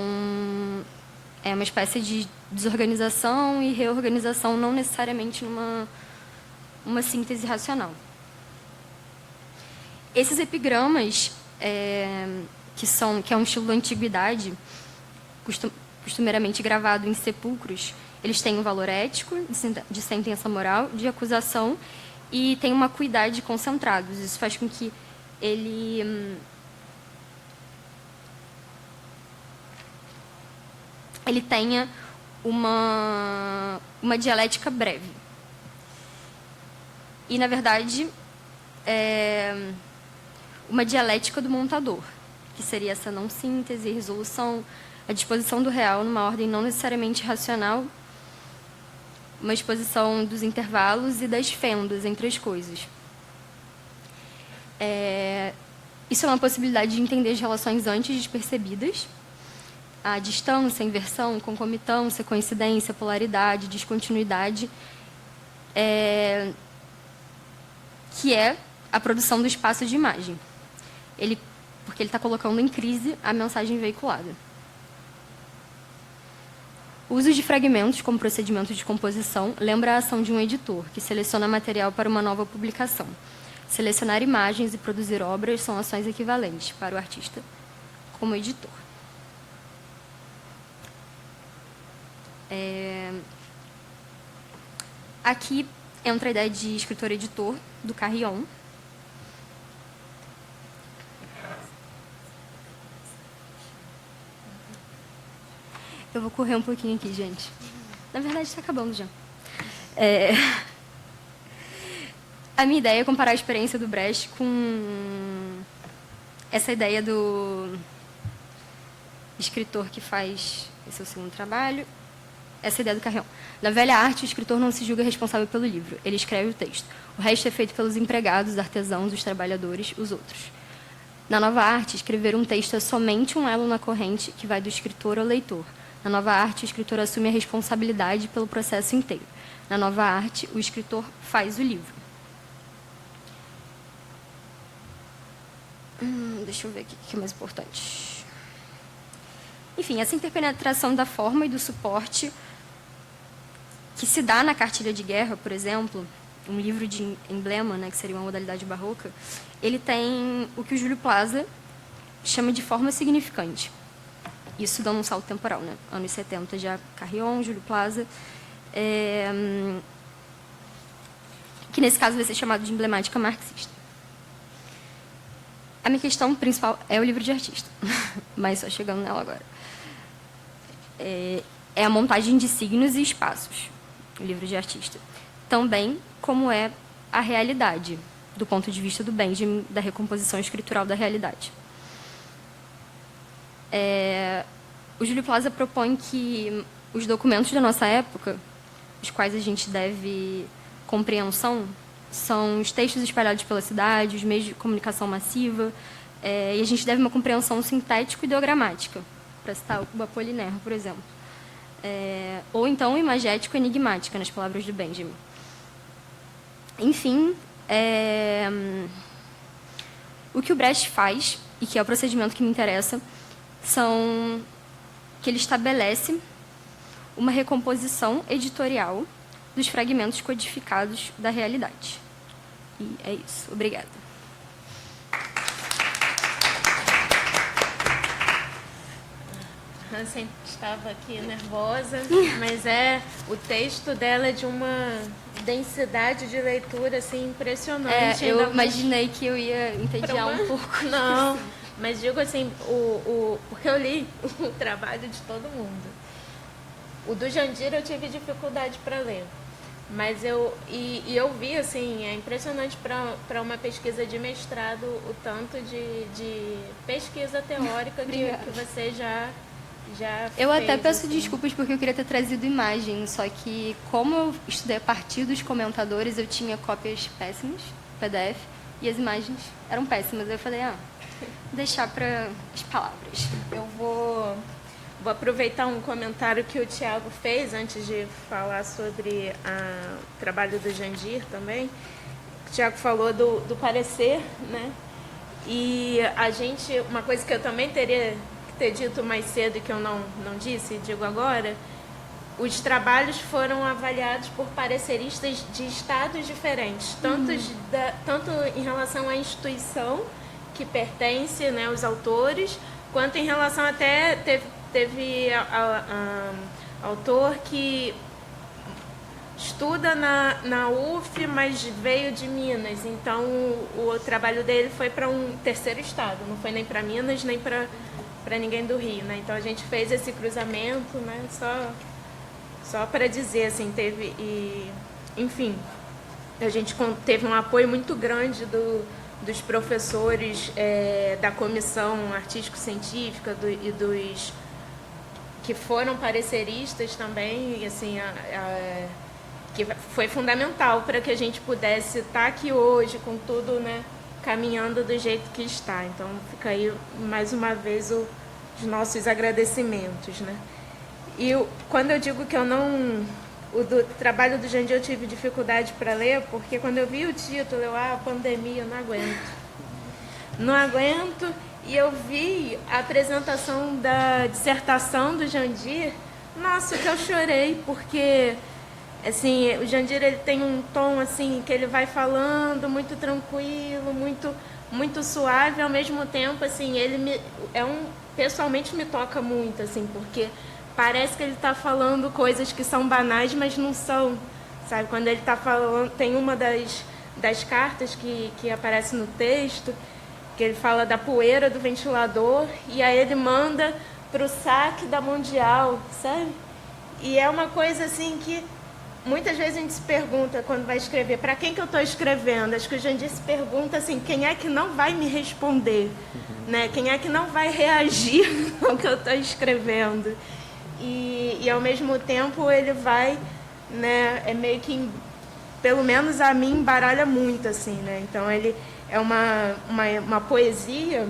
é uma espécie de desorganização e reorganização, não necessariamente numa síntese racional. Esses epigramas, que é um estilo da antiguidade, costumeiramente gravado em sepulcros, eles têm um valor ético, de sentença moral, de acusação, e têm uma acuidade concentrados. Isso faz com que ele tenha uma dialética breve. E, na verdade, uma dialética do montador, que seria essa não síntese, resolução, a disposição do real numa ordem não necessariamente racional, uma exposição dos intervalos e das fendas entre as coisas. Isso é uma possibilidade de entender as relações antes despercebidas, a distância, a inversão, concomitância, coincidência, polaridade, descontinuidade, que é a produção do espaço de imagem. Porque ele está colocando em crise a mensagem veiculada. O uso de fragmentos como procedimento de composição lembra a ação de um editor, que seleciona material para uma nova publicação. Selecionar imagens e produzir obras são ações equivalentes para o artista como editor. Aqui entra a ideia de escritor-editor, do Carrion. Eu vou correr um pouquinho aqui, gente. Na verdade, está acabando já. A minha ideia é comparar a experiência do Brecht com essa ideia do escritor que faz esse é o segundo trabalho, essa ideia do Carrion. Na velha arte, o escritor não se julga responsável pelo livro. Ele escreve o texto. O resto é feito pelos empregados, os artesãos, os trabalhadores, os outros. Na nova arte, escrever um texto é somente um elo na corrente que vai do escritor ao leitor. Na nova arte, o escritor assume a responsabilidade pelo processo inteiro. Na nova arte, o escritor faz o livro. Deixa eu ver aqui o que é mais importante. Enfim, essa interpenetração da forma e do suporte que se dá na cartilha de guerra, por exemplo, um livro de emblema, né, que seria uma modalidade barroca, ele tem o que o Júlio Plaza chama de forma significante. Isso dando um salto temporal, né? Anos 70 já Carrion, Júlio Plaza, que nesse caso vai ser chamado de emblemática marxista. A minha questão principal é o livro de artista, mas só chegando nela agora. É a montagem de signos e espaços, o livro de artista. Também como é a realidade, do ponto de vista do Benjamin, da recomposição escritural da realidade. O Júlio Plaza propõe que os documentos da nossa época, os quais a gente deve compreensão, são os textos espalhados pela cidade, os meios de comunicação massiva, e a gente deve uma compreensão sintético-ideogramática, para citar o Apollinaire, por exemplo. Ou então imagético-enigmática, nas palavras do Benjamin. Enfim, o que o Brecht faz, e que é o procedimento que me interessa, são que ele estabelece uma recomposição editorial dos fragmentos codificados da realidade. E é isso. Obrigada. Eu sempre estava aqui nervosa, mas o texto dela é de uma densidade de leitura assim impressionante. Eu imaginei que eu ia entediar um pouco. Não, mas digo assim, porque eu li o trabalho de todo mundo. O do Jandir eu tive dificuldade para ler. Mas eu vi, assim, é impressionante para uma pesquisa de mestrado o tanto de pesquisa teórica que você já eu fez, até peço assim. desculpas porque eu queria ter trazido imagem, só que como eu estudei a partir dos comentadores, eu tinha cópias péssimas, PDF, e as imagens eram péssimas. Eu falei, deixar para as palavras. Eu vou aproveitar um comentário que o Tiago fez antes de falar sobre o trabalho do Jandir também. O Tiago falou do parecer, né? E uma coisa que eu também teria que ter dito mais cedo e que eu não disse, digo agora, os trabalhos foram avaliados por pareceristas de estados diferentes, tanto em relação à instituição que pertence, né, aos autores, quanto em relação até teve autor que estuda na UF, mas veio de Minas. Então, o trabalho dele foi para um terceiro estado, não foi nem para Minas, nem para ninguém do Rio, né? Então, a gente fez esse cruzamento, né? Só só para dizer, assim, enfim, a gente teve um apoio muito grande dos professores da comissão artístico-científica e dos que foram pareceristas também, e assim, que foi fundamental para que a gente pudesse estar aqui hoje com tudo, né, caminhando do jeito que está. Então fica aí mais uma vez os nossos agradecimentos, né? E quando eu digo que eu não... O do trabalho do Jandir eu tive dificuldade para ler, porque quando eu vi o título, pandemia, eu não aguento. Não aguento, e eu vi a apresentação da dissertação do Jandir, nossa, que eu chorei, porque assim, o Jandir ele tem um tom assim, que ele vai falando muito tranquilo, muito suave, ao mesmo tempo, assim, pessoalmente me toca muito, assim, porque parece que ele está falando coisas que são banais, mas não são, sabe? Quando ele está falando, tem uma das cartas que aparece no texto, que ele fala da poeira do ventilador, e aí ele manda para o saque da Mundial, sabe? E é uma coisa assim que muitas vezes a gente se pergunta quando vai escrever, para quem que eu estou escrevendo? Acho que o Jandir se pergunta assim, quem é que não vai me responder? Né? Quem é que não vai reagir ao que eu estou escrevendo? E ao mesmo tempo ele vai, né, é meio que, pelo menos a mim, embaralha muito, assim, né? Então ele é uma poesia.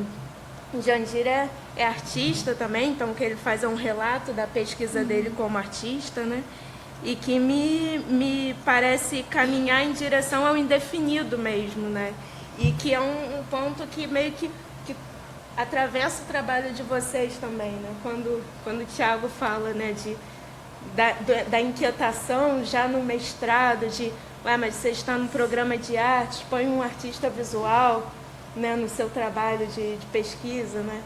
O Jandir é artista também, então o que ele faz é um relato da pesquisa dele como artista, né? E que me parece caminhar em direção ao indefinido mesmo, né? E que é um ponto que meio que atravessa o trabalho de vocês também, né? Quando o Tiago fala, né, da inquietação já no mestrado, mas você está num programa de artes, põe um artista visual, né, no seu trabalho de pesquisa, né?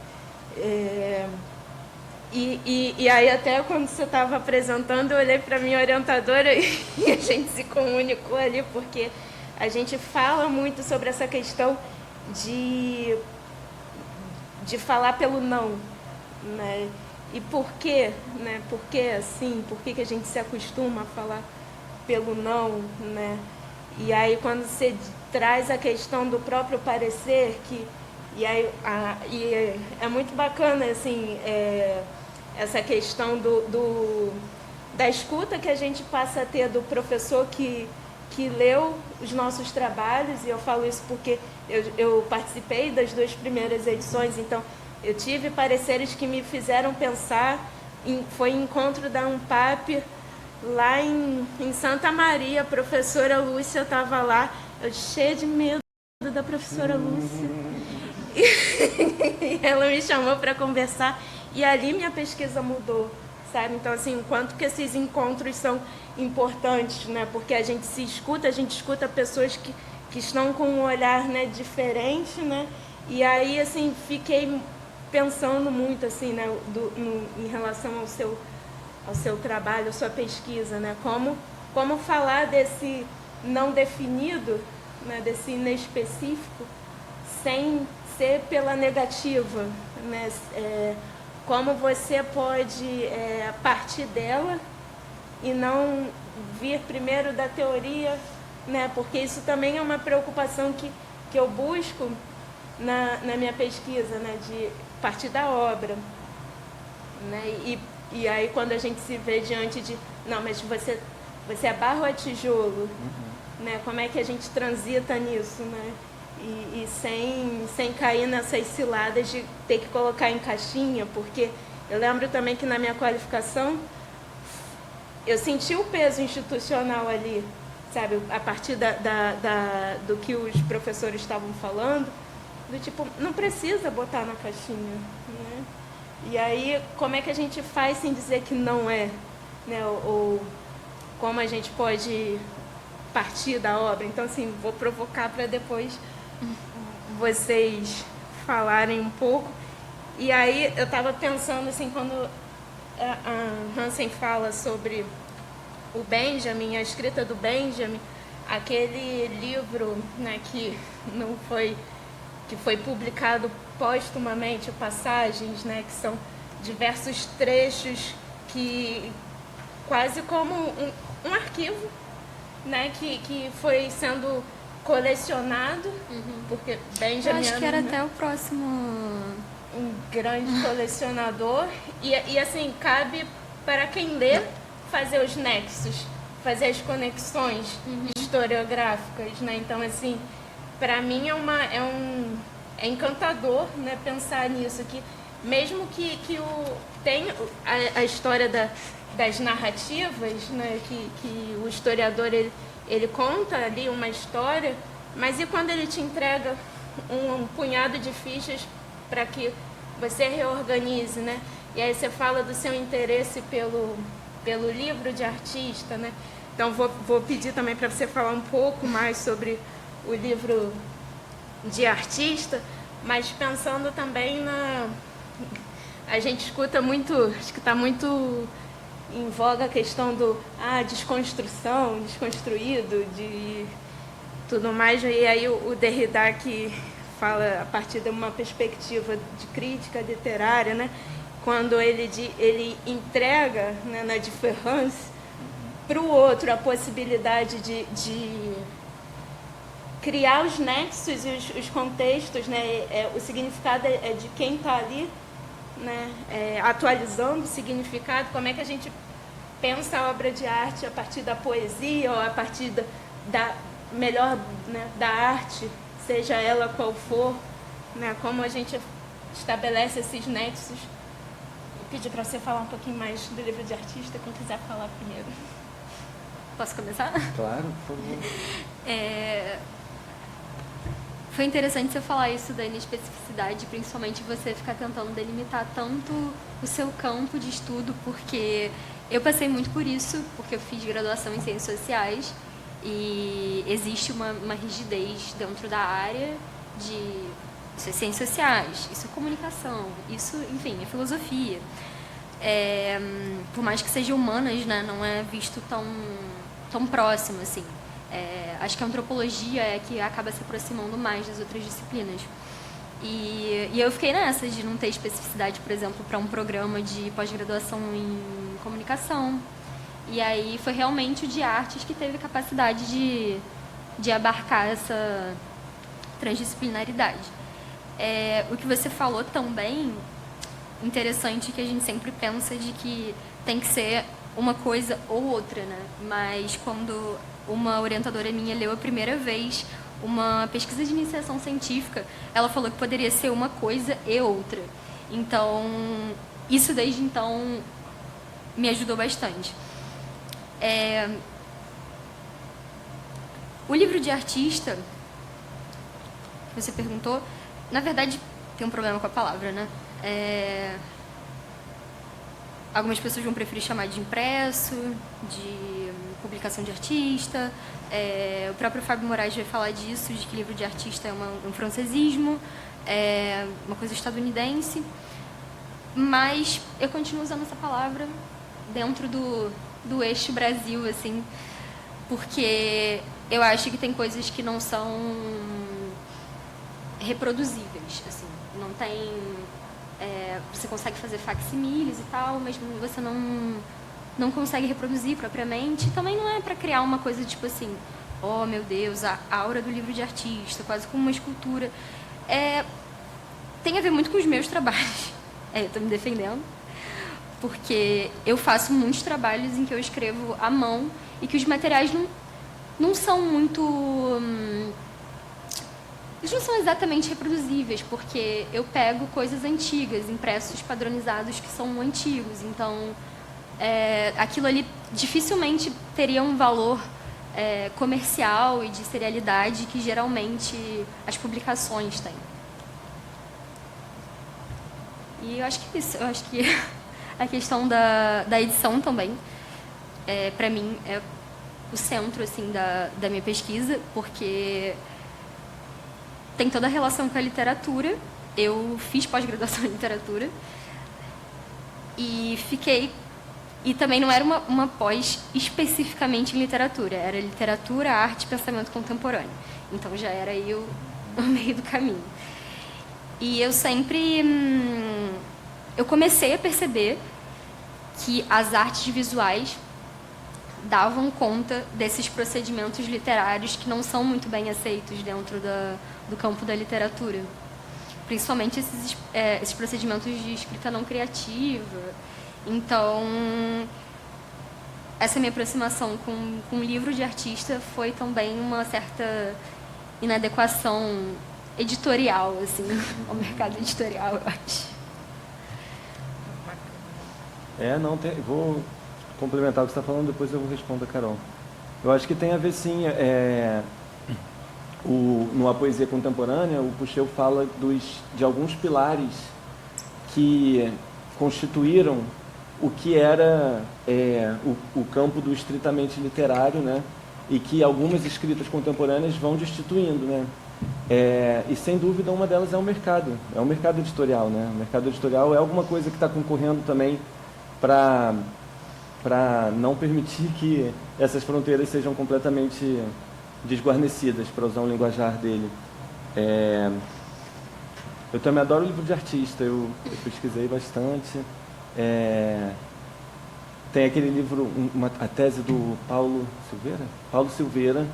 E aí até quando você estava apresentando, eu olhei para a minha orientadora e a gente se comunicou ali, porque a gente fala muito sobre essa questão de falar pelo não, né? E por quê, né? Por que assim? Por que a gente se acostuma a falar pelo não, né? E aí quando você traz a questão do próprio parecer, e é muito bacana, assim, essa questão da escuta que a gente passa a ter do professor que leu os nossos trabalhos, e eu falo isso porque eu participei das 2 primeiras edições, então eu tive pareceres que me fizeram pensar, foi encontro da UNPAP, lá em Santa Maria, a professora Lúcia estava lá, eu cheia de medo da professora Lúcia, e ela me chamou para conversar, e ali minha pesquisa mudou, sabe? Então, assim, o quanto que esses encontros são importantes, né? Porque a gente escuta pessoas que estão com um olhar, né, diferente, né? E aí, assim, fiquei pensando muito, assim, né, em relação ao seu trabalho, à sua pesquisa, né? Como falar desse não definido, né, desse inespecífico, sem ser pela negativa, né? Como você pode partir dela e não vir primeiro da teoria, né? Porque isso também é uma preocupação que eu busco na minha pesquisa, né? De partir da obra, né? E aí quando a gente se vê diante de, não, mas você é barro ou é tijolo, né? Como é que a gente transita nisso, né? E sem cair nessas ciladas de ter que colocar em caixinha, porque eu lembro também que na minha qualificação eu senti o peso institucional ali, sabe, a partir do que os professores estavam falando, do tipo, não precisa botar na caixinha, né? E aí, como é que a gente faz sem dizer que não é, né? Ou como a gente pode partir da obra? Então, assim, vou provocar para depois vocês falarem um pouco. E aí eu estava pensando, assim, quando a Hansen fala sobre o Benjamin, a escrita do Benjamin, aquele livro, né, que foi publicado póstumamente, Passagens, né, que são diversos trechos que quase como um arquivo, né, que foi sendo colecionado, porque Benjamin, Eu acho que era né, até o próximo. um grande colecionador, e assim, cabe para quem lê fazer os nexos, fazer as conexões historiográficas, né? Então, assim, para mim é encantador, né, pensar nisso, que mesmo que tem a história das narrativas, né, que o historiador ele conta ali uma história, mas e quando ele te entrega um punhado de fichas para que você reorganize, né? E aí você fala do seu interesse pelo livro de artista, né? Então vou pedir também para você falar um pouco mais sobre o livro de artista, mas pensando também a gente escuta muito, acho que está muito em voga a questão do desconstrução, desconstruído, de tudo mais, e aí o Derrida que fala a partir de uma perspectiva de crítica literária, né? Quando ele entrega, né, na différance para o outro a possibilidade de criar os nexos e os contextos, né? O significado é de quem está ali, né? Atualizando o significado, como é que a gente pensa a obra de arte a partir da poesia ou a partir da melhor, né, da arte, seja ela qual for, né? Como a gente estabelece esses nexos. Vou pedir para você falar um pouquinho mais do livro de artista, quem quiser falar primeiro. Posso começar? Claro, por favor. Foi interessante você falar isso da inespecificidade, principalmente você ficar tentando delimitar tanto o seu campo de estudo, porque eu passei muito por isso, porque eu fiz graduação em Ciências Sociais e existe uma rigidez dentro da área de isso é Ciências Sociais, isso é comunicação, isso, enfim, é filosofia. Por mais que seja humanas, né, não é visto tão próximo, assim. Acho que a antropologia é que acaba se aproximando mais das outras disciplinas. E eu fiquei nessa de não ter especificidade, por exemplo, para um programa de pós-graduação em comunicação. E aí foi realmente o de artes que teve capacidade de abarcar essa transdisciplinaridade. O que você falou também, interessante, que a gente sempre pensa de que tem que ser uma coisa ou outra, né? Mas quando uma orientadora minha leu a primeira vez uma pesquisa de iniciação científica, ela falou que poderia ser uma coisa e outra. Então, isso desde então me ajudou bastante. O livro de artista, que você perguntou, na verdade, tem um problema com a palavra, né? Algumas pessoas vão preferir chamar de impresso, de publicação de artista. O próprio Fábio Moraes vai falar disso, de que livro de artista é um francesismo, uma coisa estadunidense. Mas eu continuo usando essa palavra dentro do eixo Brasil, assim, porque eu acho que tem coisas que não são reproduzíveis, assim, não tem... você consegue fazer facsimiles e tal, mas você não consegue reproduzir propriamente. Também não é para criar uma coisa tipo assim, oh meu Deus, a aura do livro de artista, quase como uma escultura. Tem a ver muito com os meus trabalhos. Eu estou me defendendo, porque eu faço muitos trabalhos em que eu escrevo à mão e que os materiais não são muito... eles não são exatamente reproduzíveis, porque eu pego coisas antigas, impressos padronizados que são antigos. Então, aquilo ali dificilmente teria um valor comercial e de serialidade que geralmente as publicações têm. E eu acho que isso. Eu acho que a questão da edição também, para mim, é o centro assim, da minha pesquisa, porque tem toda a relação com a literatura. Eu fiz pós-graduação em literatura e fiquei... E também não era uma pós especificamente em literatura, era literatura, arte e pensamento contemporâneo. Então já era aí o meio do caminho. E eu sempre... eu comecei a perceber que as artes visuais davam conta desses procedimentos literários que não são muito bem aceitos dentro do campo da literatura. Principalmente esses procedimentos de escrita não criativa. Então, essa minha aproximação com o livro de artista foi também uma certa inadequação editorial, assim, ao mercado editorial, eu acho. Vou complementar o que você está falando, depois eu vou responder a Carol. Eu acho que tem a ver, sim, numa poesia contemporânea, o Pouchet fala de alguns pilares que constituíram o que era o campo do estritamente literário, né? E que algumas escritas contemporâneas vão destituindo, né? E sem dúvida uma delas é o mercado editorial, né? O mercado editorial é alguma coisa que está concorrendo também para não permitir que essas fronteiras sejam completamente desguarnecidas, para usar um linguajar dele. Eu também adoro livro de artista, eu pesquisei bastante. Tem aquele livro, a tese do Paulo Silveira,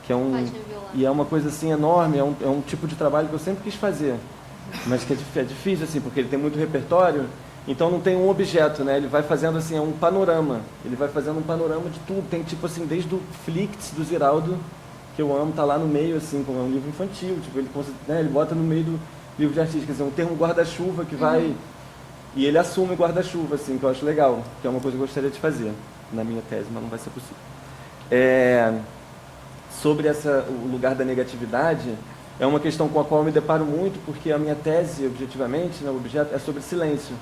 que é uma coisa assim enorme, é um tipo de trabalho que eu sempre quis fazer, mas que é difícil, assim, porque ele tem muito repertório, então não tem um objeto, né? Ele vai fazendo assim, um panorama, ele vai fazendo um panorama de tudo, tem tipo assim, desde o Flicts, do Ziraldo, que eu amo, tá lá no meio, assim, como é um livro infantil, tipo, ele bota no meio do livro de artista, quer dizer, um termo guarda-chuva que vai... E ele assume guarda-chuva, assim, que eu acho legal, que é uma coisa que eu gostaria de fazer na minha tese, mas não vai ser possível. Sobre o lugar da negatividade, é uma questão com a qual eu me deparo muito, porque a minha tese, objetivamente, né, o objeto é sobre silêncio.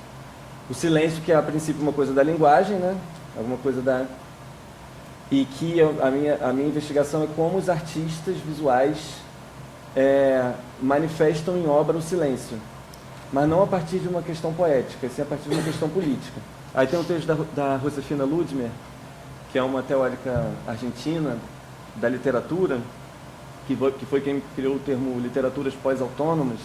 O silêncio, que é, a princípio, uma coisa da linguagem, né, alguma coisa da... E que a minha investigação é como os artistas visuais manifestam em obra o silêncio. Mas não a partir de uma questão poética, sim a partir de uma questão política. Aí tem um texto da Josefina Ludmer, que é uma teórica argentina da literatura, que foi quem criou o termo literaturas pós-autônomas,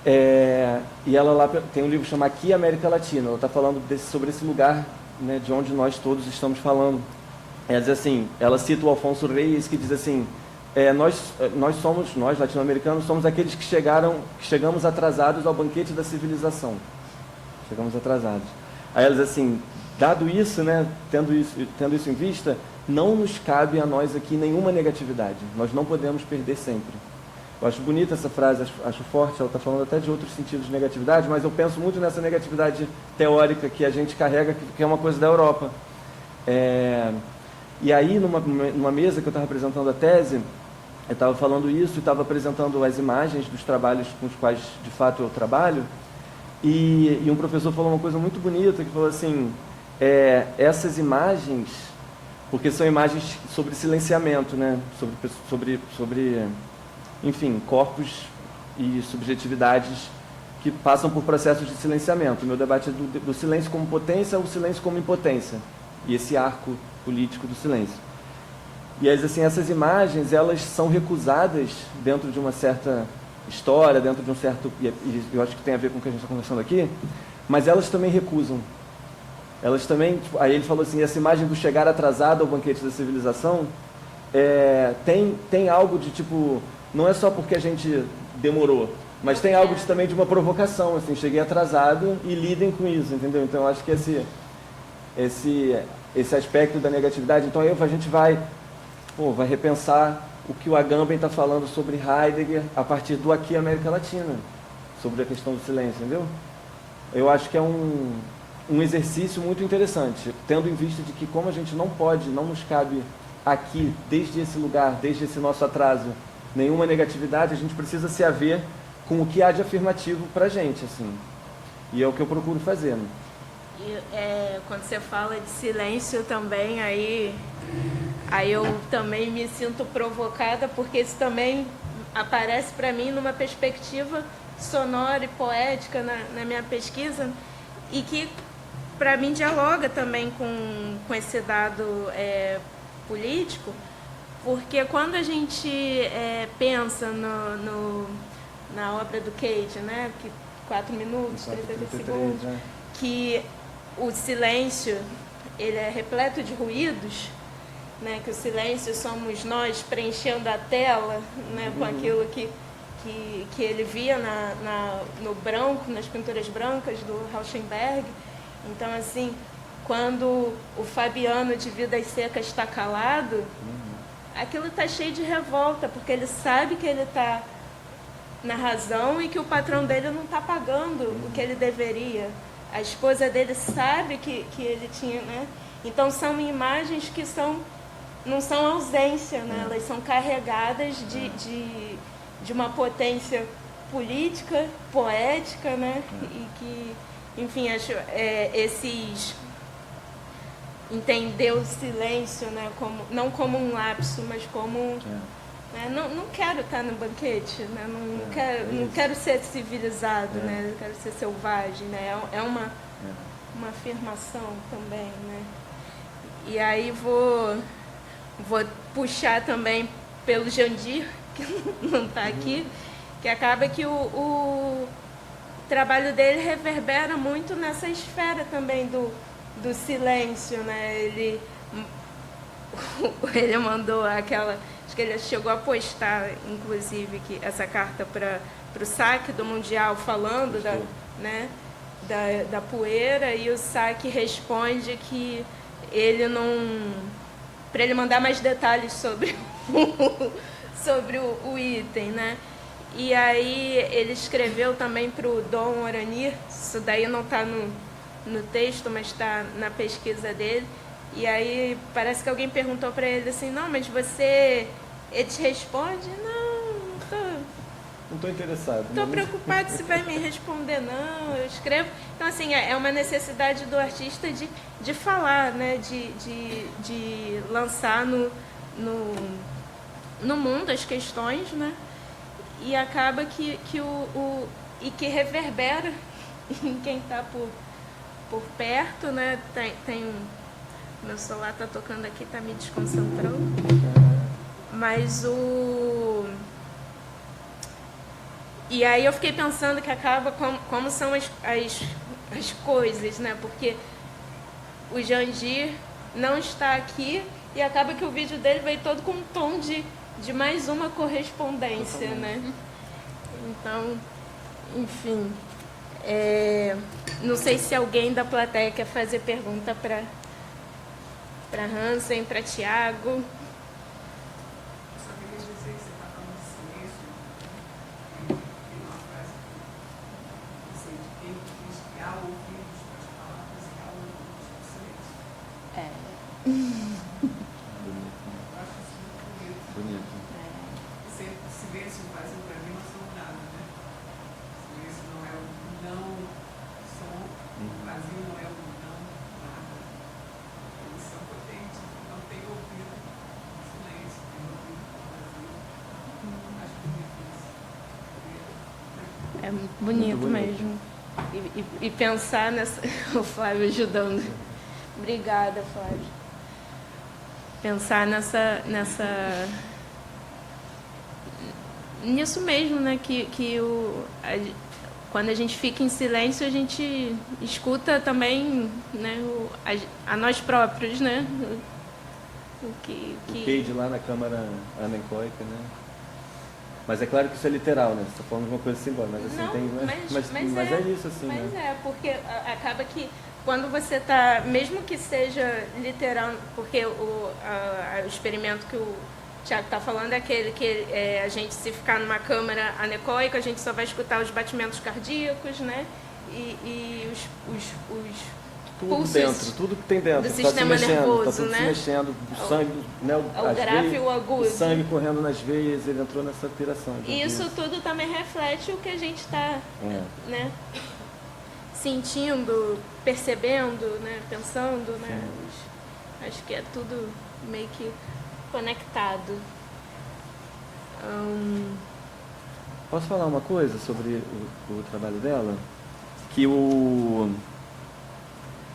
e ela lá tem um livro chamado Aqui América Latina. Ela está falando sobre esse lugar, né, de onde nós todos estamos falando. Ela diz assim, ela cita o Alfonso Reyes, que diz assim, nós latino-americanos, somos aqueles que chegamos atrasados ao banquete da civilização. Chegamos atrasados. Aí ela diz assim, dado isso, né, tendo isso em vista, não nos cabe a nós aqui nenhuma negatividade. Nós não podemos perder sempre. Eu acho bonita essa frase, acho forte, ela está falando até de outros sentidos de negatividade, mas eu penso muito nessa negatividade teórica que a gente carrega, que é uma coisa da Europa. E aí, numa mesa que eu estava apresentando a tese, eu estava falando isso e estava apresentando as imagens dos trabalhos com os quais, de fato, eu trabalho, e um professor falou uma coisa muito bonita, que falou assim, essas imagens, porque são imagens sobre silenciamento, né? sobre enfim, corpos e subjetividades que passam por processos de silenciamento. O meu debate é do silêncio como potência ao silêncio como impotência, e esse arco político do silêncio. E assim, essas imagens, elas são recusadas dentro de uma certa história, dentro de um certo... E eu acho que tem a ver com o que a gente está conversando aqui, mas elas também recusam. Elas também... Aí ele falou assim, essa imagem do chegar atrasado ao banquete da civilização, tem algo de tipo... Não é só porque a gente demorou, mas tem algo também de uma provocação, assim, cheguei atrasado e lidem com isso, entendeu? Então, eu acho que esse aspecto da negatividade, então a gente vai repensar o que o Agamben está falando sobre Heidegger a partir do Aqui América Latina, sobre a questão do silêncio, entendeu? Eu acho que é um exercício muito interessante, tendo em vista de que como a gente não nos cabe aqui, desde esse lugar, desde esse nosso atraso, nenhuma negatividade, a gente precisa se haver com o que há de afirmativo para a gente, assim. E é o que eu procuro fazer, né? E quando você fala de silêncio também, aí eu também me sinto provocada, porque isso também aparece para mim numa perspectiva sonora e poética na minha pesquisa, e que para mim dialoga também com esse dado político, porque quando a gente pensa na obra do Cage, né, que 4 minutos, 30 segundos, que o silêncio ele é repleto de ruídos, né, que o silêncio somos nós preenchendo a tela, né, com aquilo que ele via no branco, nas pinturas brancas do Rauschenberg. Então, assim, quando o Fabiano de Vidas Secas está calado, aquilo está cheio de revolta, porque ele sabe que ele está na razão e que o patrão dele não está pagando o que ele deveria. A esposa dele sabe que ele tinha, né? Então são imagens que não são ausência, né? Elas são carregadas de uma potência política, poética, né? E que, enfim, acho entender o silêncio, né? Não como um lapso, mas como né? Não quero estar no banquete, né? Não quero ser civilizado, né? Eu quero ser selvagem, né? É uma afirmação também, né? E aí vou puxar também pelo Jandir, que não está aqui, que acaba que o trabalho dele reverbera muito nessa esfera também do silêncio, né? Ele mandou aquela... Acho que ele chegou a postar, inclusive, que essa carta para o saque do Mundial, falando da poeira, e o saque responde que ele não... para ele mandar mais detalhes sobre o item, né? E aí ele escreveu também para o Dom Oranir, isso daí não está no texto, mas está na pesquisa dele. E aí parece que alguém perguntou para ele assim, não, mas ele te responde? Não estou interessado. Estou preocupado se vai me responder, não, eu escrevo. Então, assim, é uma necessidade do artista de falar, né? De lançar no mundo as questões, né? E acaba que reverbera em quem está por perto, né? Meu celular está tocando aqui, está me desconcentrando. Mas E aí eu fiquei pensando que acaba como são as coisas, né? Porque o Jandir não está aqui e acaba que o vídeo dele veio todo com um tom de mais uma correspondência, né? Então, enfim. Não sei se alguém da plateia quer fazer pergunta para Hansen, para Tiago. É bonito mesmo. E pensar nessa... O Flávio ajudando. Obrigada, Flávio. Pensar nisso mesmo, né? Quando a gente fica em silêncio, a gente escuta também, né, a nós próprios, né? O Cade lá na Câmara anecoica, né? Mas é claro que isso é literal, né? Você está falando de uma coisa simbólica, mas assim não, tem... Mas é isso, assim, mas né? Porque acaba que quando você está, mesmo que seja literal, porque o experimento que o Tiago está falando é aquele que a gente, se ficar numa câmara anecoica, a gente só vai escutar os batimentos cardíacos, né? E os tudo pulsos dentro, tudo que tem dentro. do Tá sistema se mexendo, nervoso, tá tudo né? se mexendo, o sangue, né? O grave e o agudo. O sangue correndo nas veias, ele entrou nessa alteração. E isso tudo também reflete o que a gente está, né? Sentindo, percebendo, né? Pensando, né? Acho que é tudo meio que conectado. Posso falar uma coisa sobre o trabalho dela?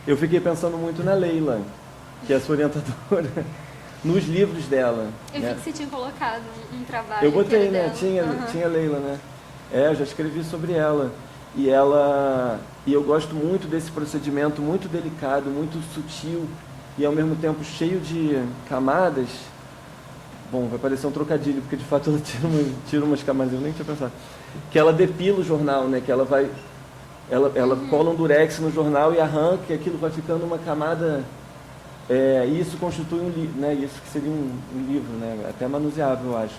Eu fiquei pensando muito na Leila, que é a sua orientadora, nos livros dela. Eu vi que você tinha colocado um trabalho. Eu botei, né? Dela. Tinha Leila, né? Eu já escrevi sobre ela. E eu gosto muito desse procedimento muito delicado, muito sutil e ao mesmo tempo cheio de camadas. Bom, vai parecer um trocadilho, porque de fato ela tira umas camadas, eu nem tinha pensado. Que ela depila o jornal, né? Que ela vai... Ela cola um durex no jornal e arranca, e aquilo vai ficando uma camada... e isso constitui um livro, né? Isso que seria um livro, né? Até manuseável, eu acho.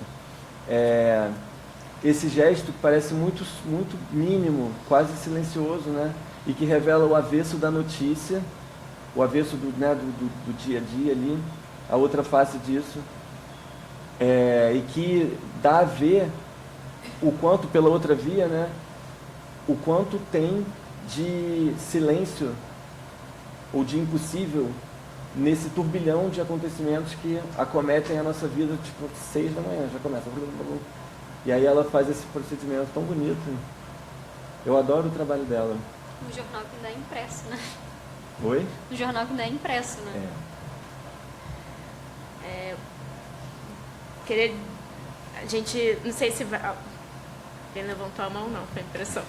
Esse gesto que parece muito, muito mínimo, quase silencioso, né? E que revela o avesso da notícia, o avesso do dia a dia ali, a outra face disso, e que dá a ver o quanto, pela outra via, né? O quanto tem de silêncio ou de impossível nesse turbilhão de acontecimentos que acometem a nossa vida, tipo, 6 da manhã, já começa. E aí ela faz esse procedimento tão bonito. Eu adoro o trabalho dela. No jornal que ainda é impresso, né? Oi? No jornal que ainda é impresso, né? Querer... A gente... Não sei se vai... Quem levantou a mão não, foi impressão.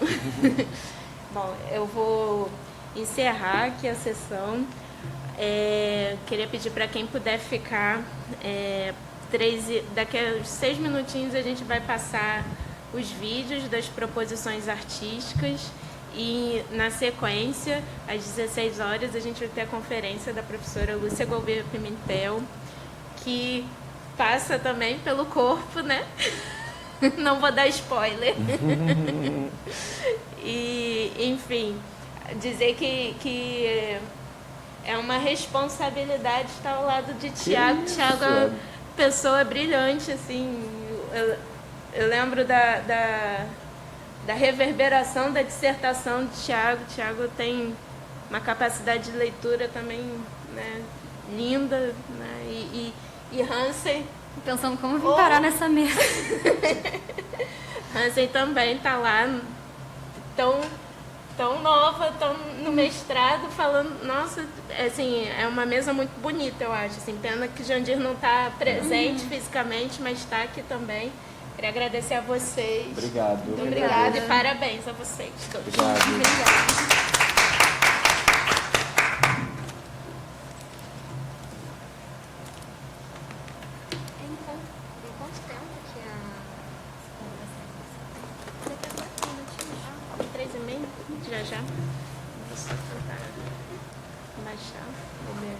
Bom, eu vou encerrar aqui a sessão. Queria pedir para quem puder ficar, daqui a 6 minutinhos a gente vai passar os vídeos das proposições artísticas e, na sequência, às 16 horas, a gente vai ter a conferência da professora Lúcia Gouveia Pimentel, que passa também pelo corpo, né? Não vou dar spoiler. E, enfim, dizer que é uma responsabilidade estar ao lado de Tiago. Tiago é uma pessoa brilhante, assim. Eu lembro da reverberação da dissertação de Tiago. Tiago tem uma capacidade de leitura também, né, linda, né? E Hansen... Pensando como vim parar nessa mesa. Hansen também está lá, tão nova, tão no mestrado, falando... Nossa, assim, é uma mesa muito bonita, eu acho. Assim, pena que Jandir não está presente fisicamente, mas está aqui também. Queria agradecer a vocês. Obrigado. Muito obrigada e parabéns a vocês todos. Obrigado. Obrigada. Em quanto tempo que a... 3h30? Já. Vou só tentar baixar. Vou ver.